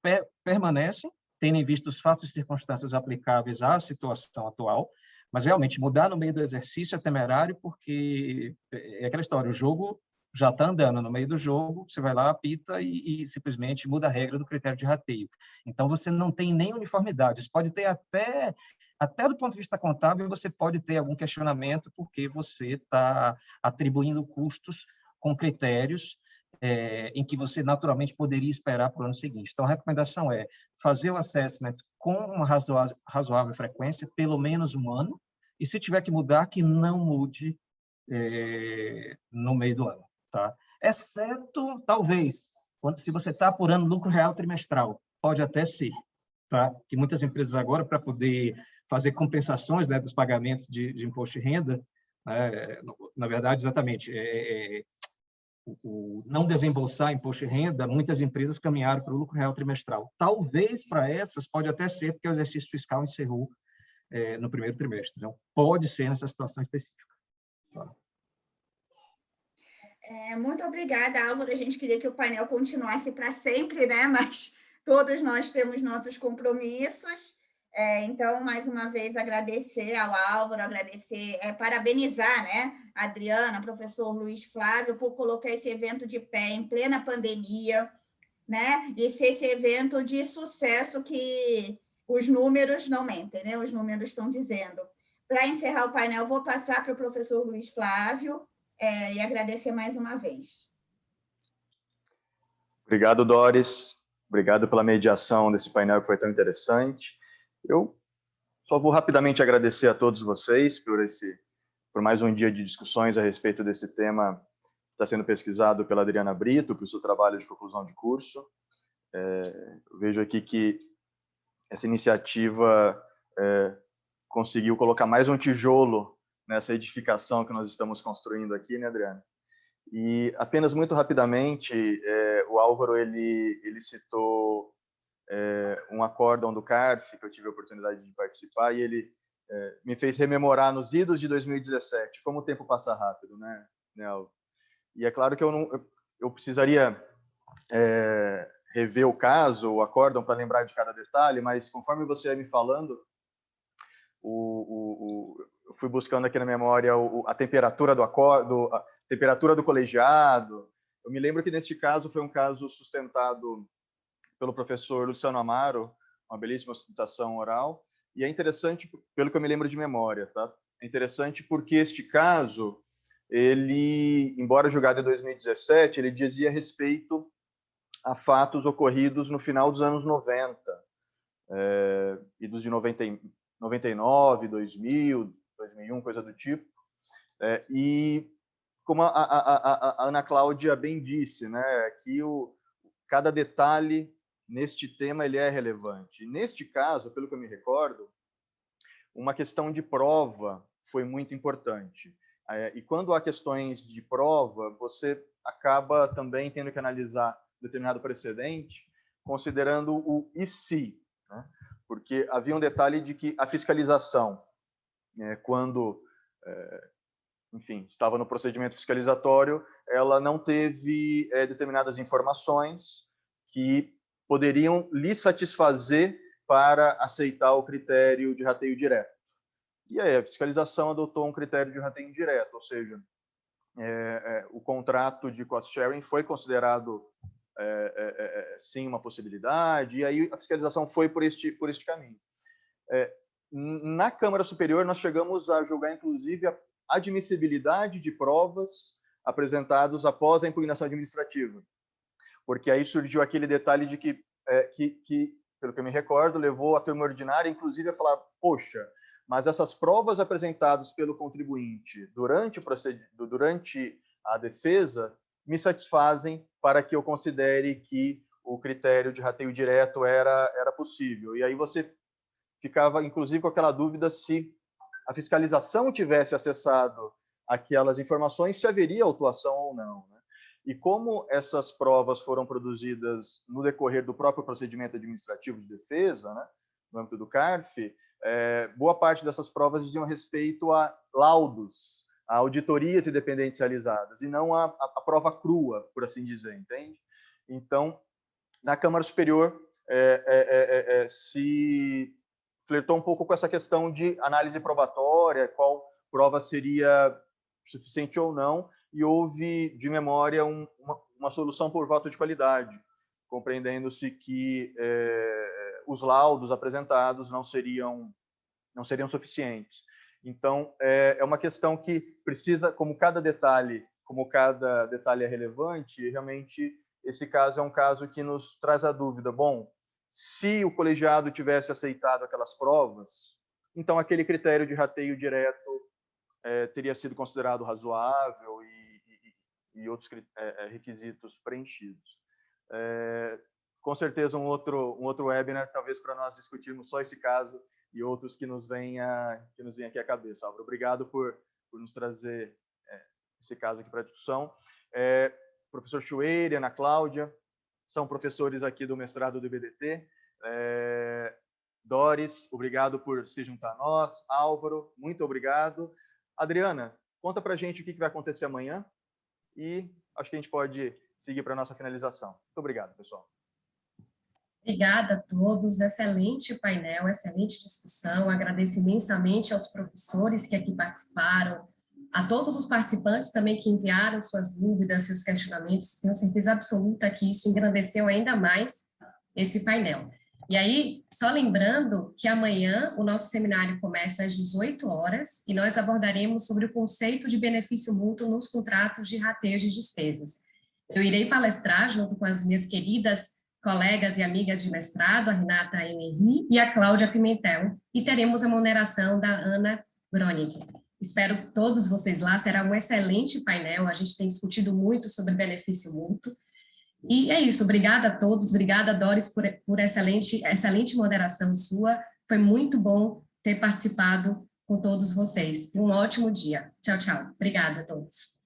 permanecem, tendo em vista os fatos e circunstâncias aplicáveis à situação atual, mas realmente mudar no meio do exercício é temerário, porque é aquela história, o jogo já está andando, no meio do jogo, você vai lá, apita e simplesmente muda a regra do critério de rateio. Então, você não tem nem uniformidade. Você pode ter até do ponto de vista contábil, você pode ter algum questionamento, porque você está atribuindo custos com critérios em que você naturalmente poderia esperar para o ano seguinte. Então, a recomendação é fazer o assessment com uma razoável frequência, pelo menos um ano, e se tiver que mudar, que não mude no meio do ano. Tá? Exceto, talvez, se você está apurando lucro real trimestral, pode até ser, tá? Que muitas empresas agora, para poder fazer compensações, né, dos pagamentos de imposto de renda, na verdade, exatamente, o não desembolsar imposto de renda, muitas empresas caminharam para o lucro real trimestral. Talvez para essas, pode até ser, porque o exercício fiscal encerrou no primeiro trimestre. Então, pode ser nessa situação específica. Tá? Muito obrigada, Álvaro. A gente queria que o painel continuasse para sempre, né? Mas todos nós temos nossos compromissos. Então, mais uma vez, agradecer ao Álvaro, parabenizar, né, a Adriana, professor Luiz Flávio, por colocar esse evento de pé em plena pandemia, né? E ser esse evento de sucesso que os números não mentem, né? Os números estão dizendo. Para encerrar o painel, vou passar para o professor Luiz Flávio, e agradecer mais uma vez. Obrigado, Doris. Obrigado pela mediação desse painel que foi tão interessante. Eu só vou rapidamente agradecer a todos vocês por mais um dia de discussões a respeito desse tema que está sendo pesquisado pela Adriana Brito, pelo seu trabalho de conclusão de curso. Eu vejo aqui que essa iniciativa conseguiu colocar mais um tijolo nessa edificação que nós estamos construindo aqui, né, Adriana? E apenas muito rapidamente, o Álvaro ele citou um acórdão do CARF, que eu tive a oportunidade de participar, e ele me fez rememorar nos idos de 2017, como o tempo passa rápido, né, Álvaro? E é claro que eu precisaria rever o caso, o acórdão, para lembrar de cada detalhe, mas conforme você ia me falando, eu fui buscando aqui na memória a temperatura do acordo, a temperatura do colegiado. Eu me lembro que, neste caso, foi um caso sustentado pelo professor Luciano Amaro, uma belíssima sustentação oral, e é interessante, pelo que eu me lembro de memória, tá? É interessante porque este caso, ele, embora julgado em 2017, ele dizia respeito a fatos ocorridos no final dos anos 90, e dos de 99, 2000, 2001, coisa do tipo. E como a Ana Cláudia bem disse, né, que cada detalhe neste tema ele é relevante. Neste caso, pelo que eu me recordo, uma questão de prova foi muito importante. E quando há questões de prova, você acaba também tendo que analisar determinado precedente, considerando o e se, né? Porque havia um detalhe de que a fiscalização, quando, enfim, estava no procedimento fiscalizatório, ela não teve determinadas informações que poderiam lhe satisfazer para aceitar o critério de rateio direto. E aí a fiscalização adotou um critério de rateio indireto, ou seja, o contrato de cost sharing foi considerado sim uma possibilidade, e aí a fiscalização foi por este caminho. Na Câmara Superior nós chegamos a julgar inclusive a admissibilidade de provas apresentadas após a impugnação administrativa, porque aí surgiu aquele detalhe de que pelo que eu me recordo, levou a turma ordinária inclusive a falar, poxa, mas essas provas apresentadas pelo contribuinte durante a defesa me satisfazem para que eu considere que o critério de rateio direto era possível. E aí você ficava, inclusive, com aquela dúvida se a fiscalização tivesse acessado aquelas informações, se haveria autuação ou não, né? E como essas provas foram produzidas no decorrer do próprio procedimento administrativo de defesa, né, no âmbito do CARF, boa parte dessas provas diziam respeito a laudos, a auditorias independentes realizadas, e não a prova crua, por assim dizer, entende? Então, na Câmara Superior, se flertou um pouco com essa questão de análise probatória, qual prova seria suficiente ou não, e houve, de memória, uma solução por voto de qualidade, compreendendo-se que os laudos apresentados não seriam suficientes. Então, é uma questão que precisa, como cada detalhe é relevante, realmente esse caso é um caso que nos traz a dúvida, bom, se o colegiado tivesse aceitado aquelas provas, então aquele critério de rateio direto teria sido considerado razoável e outros requisitos preenchidos. Com certeza um outro webinar, talvez para nós discutirmos só esse caso e outros que nos venham aqui à cabeça. Álvaro, obrigado por nos trazer esse caso aqui para discussão. Professor Chueire, Ana Cláudia, são professores aqui do mestrado do IBDT. Doris, obrigado por se juntar a nós. Álvaro, muito obrigado. Adriana, conta para a gente o que vai acontecer amanhã e acho que a gente pode seguir para a nossa finalização. Muito obrigado, pessoal. Obrigada a todos, excelente painel, excelente discussão, agradeço imensamente aos professores que aqui participaram, a todos os participantes também que enviaram suas dúvidas, seus questionamentos, tenho certeza absoluta que isso engrandeceu ainda mais esse painel. E aí, só lembrando que amanhã o nosso seminário começa às 18 horas e nós abordaremos sobre o conceito de benefício mútuo nos contratos de rateio de despesas. Eu irei palestrar junto com as minhas queridas colegas e amigas de mestrado, a Renata Emery e a Cláudia Pimentel, e teremos a moderação da Ana Gronig. Espero todos vocês lá, será um excelente painel, a gente tem discutido muito sobre benefício mútuo, e é isso, obrigada a todos, obrigada Doris por excelente moderação sua, foi muito bom ter participado com todos vocês, um ótimo dia, tchau, tchau, obrigada a todos.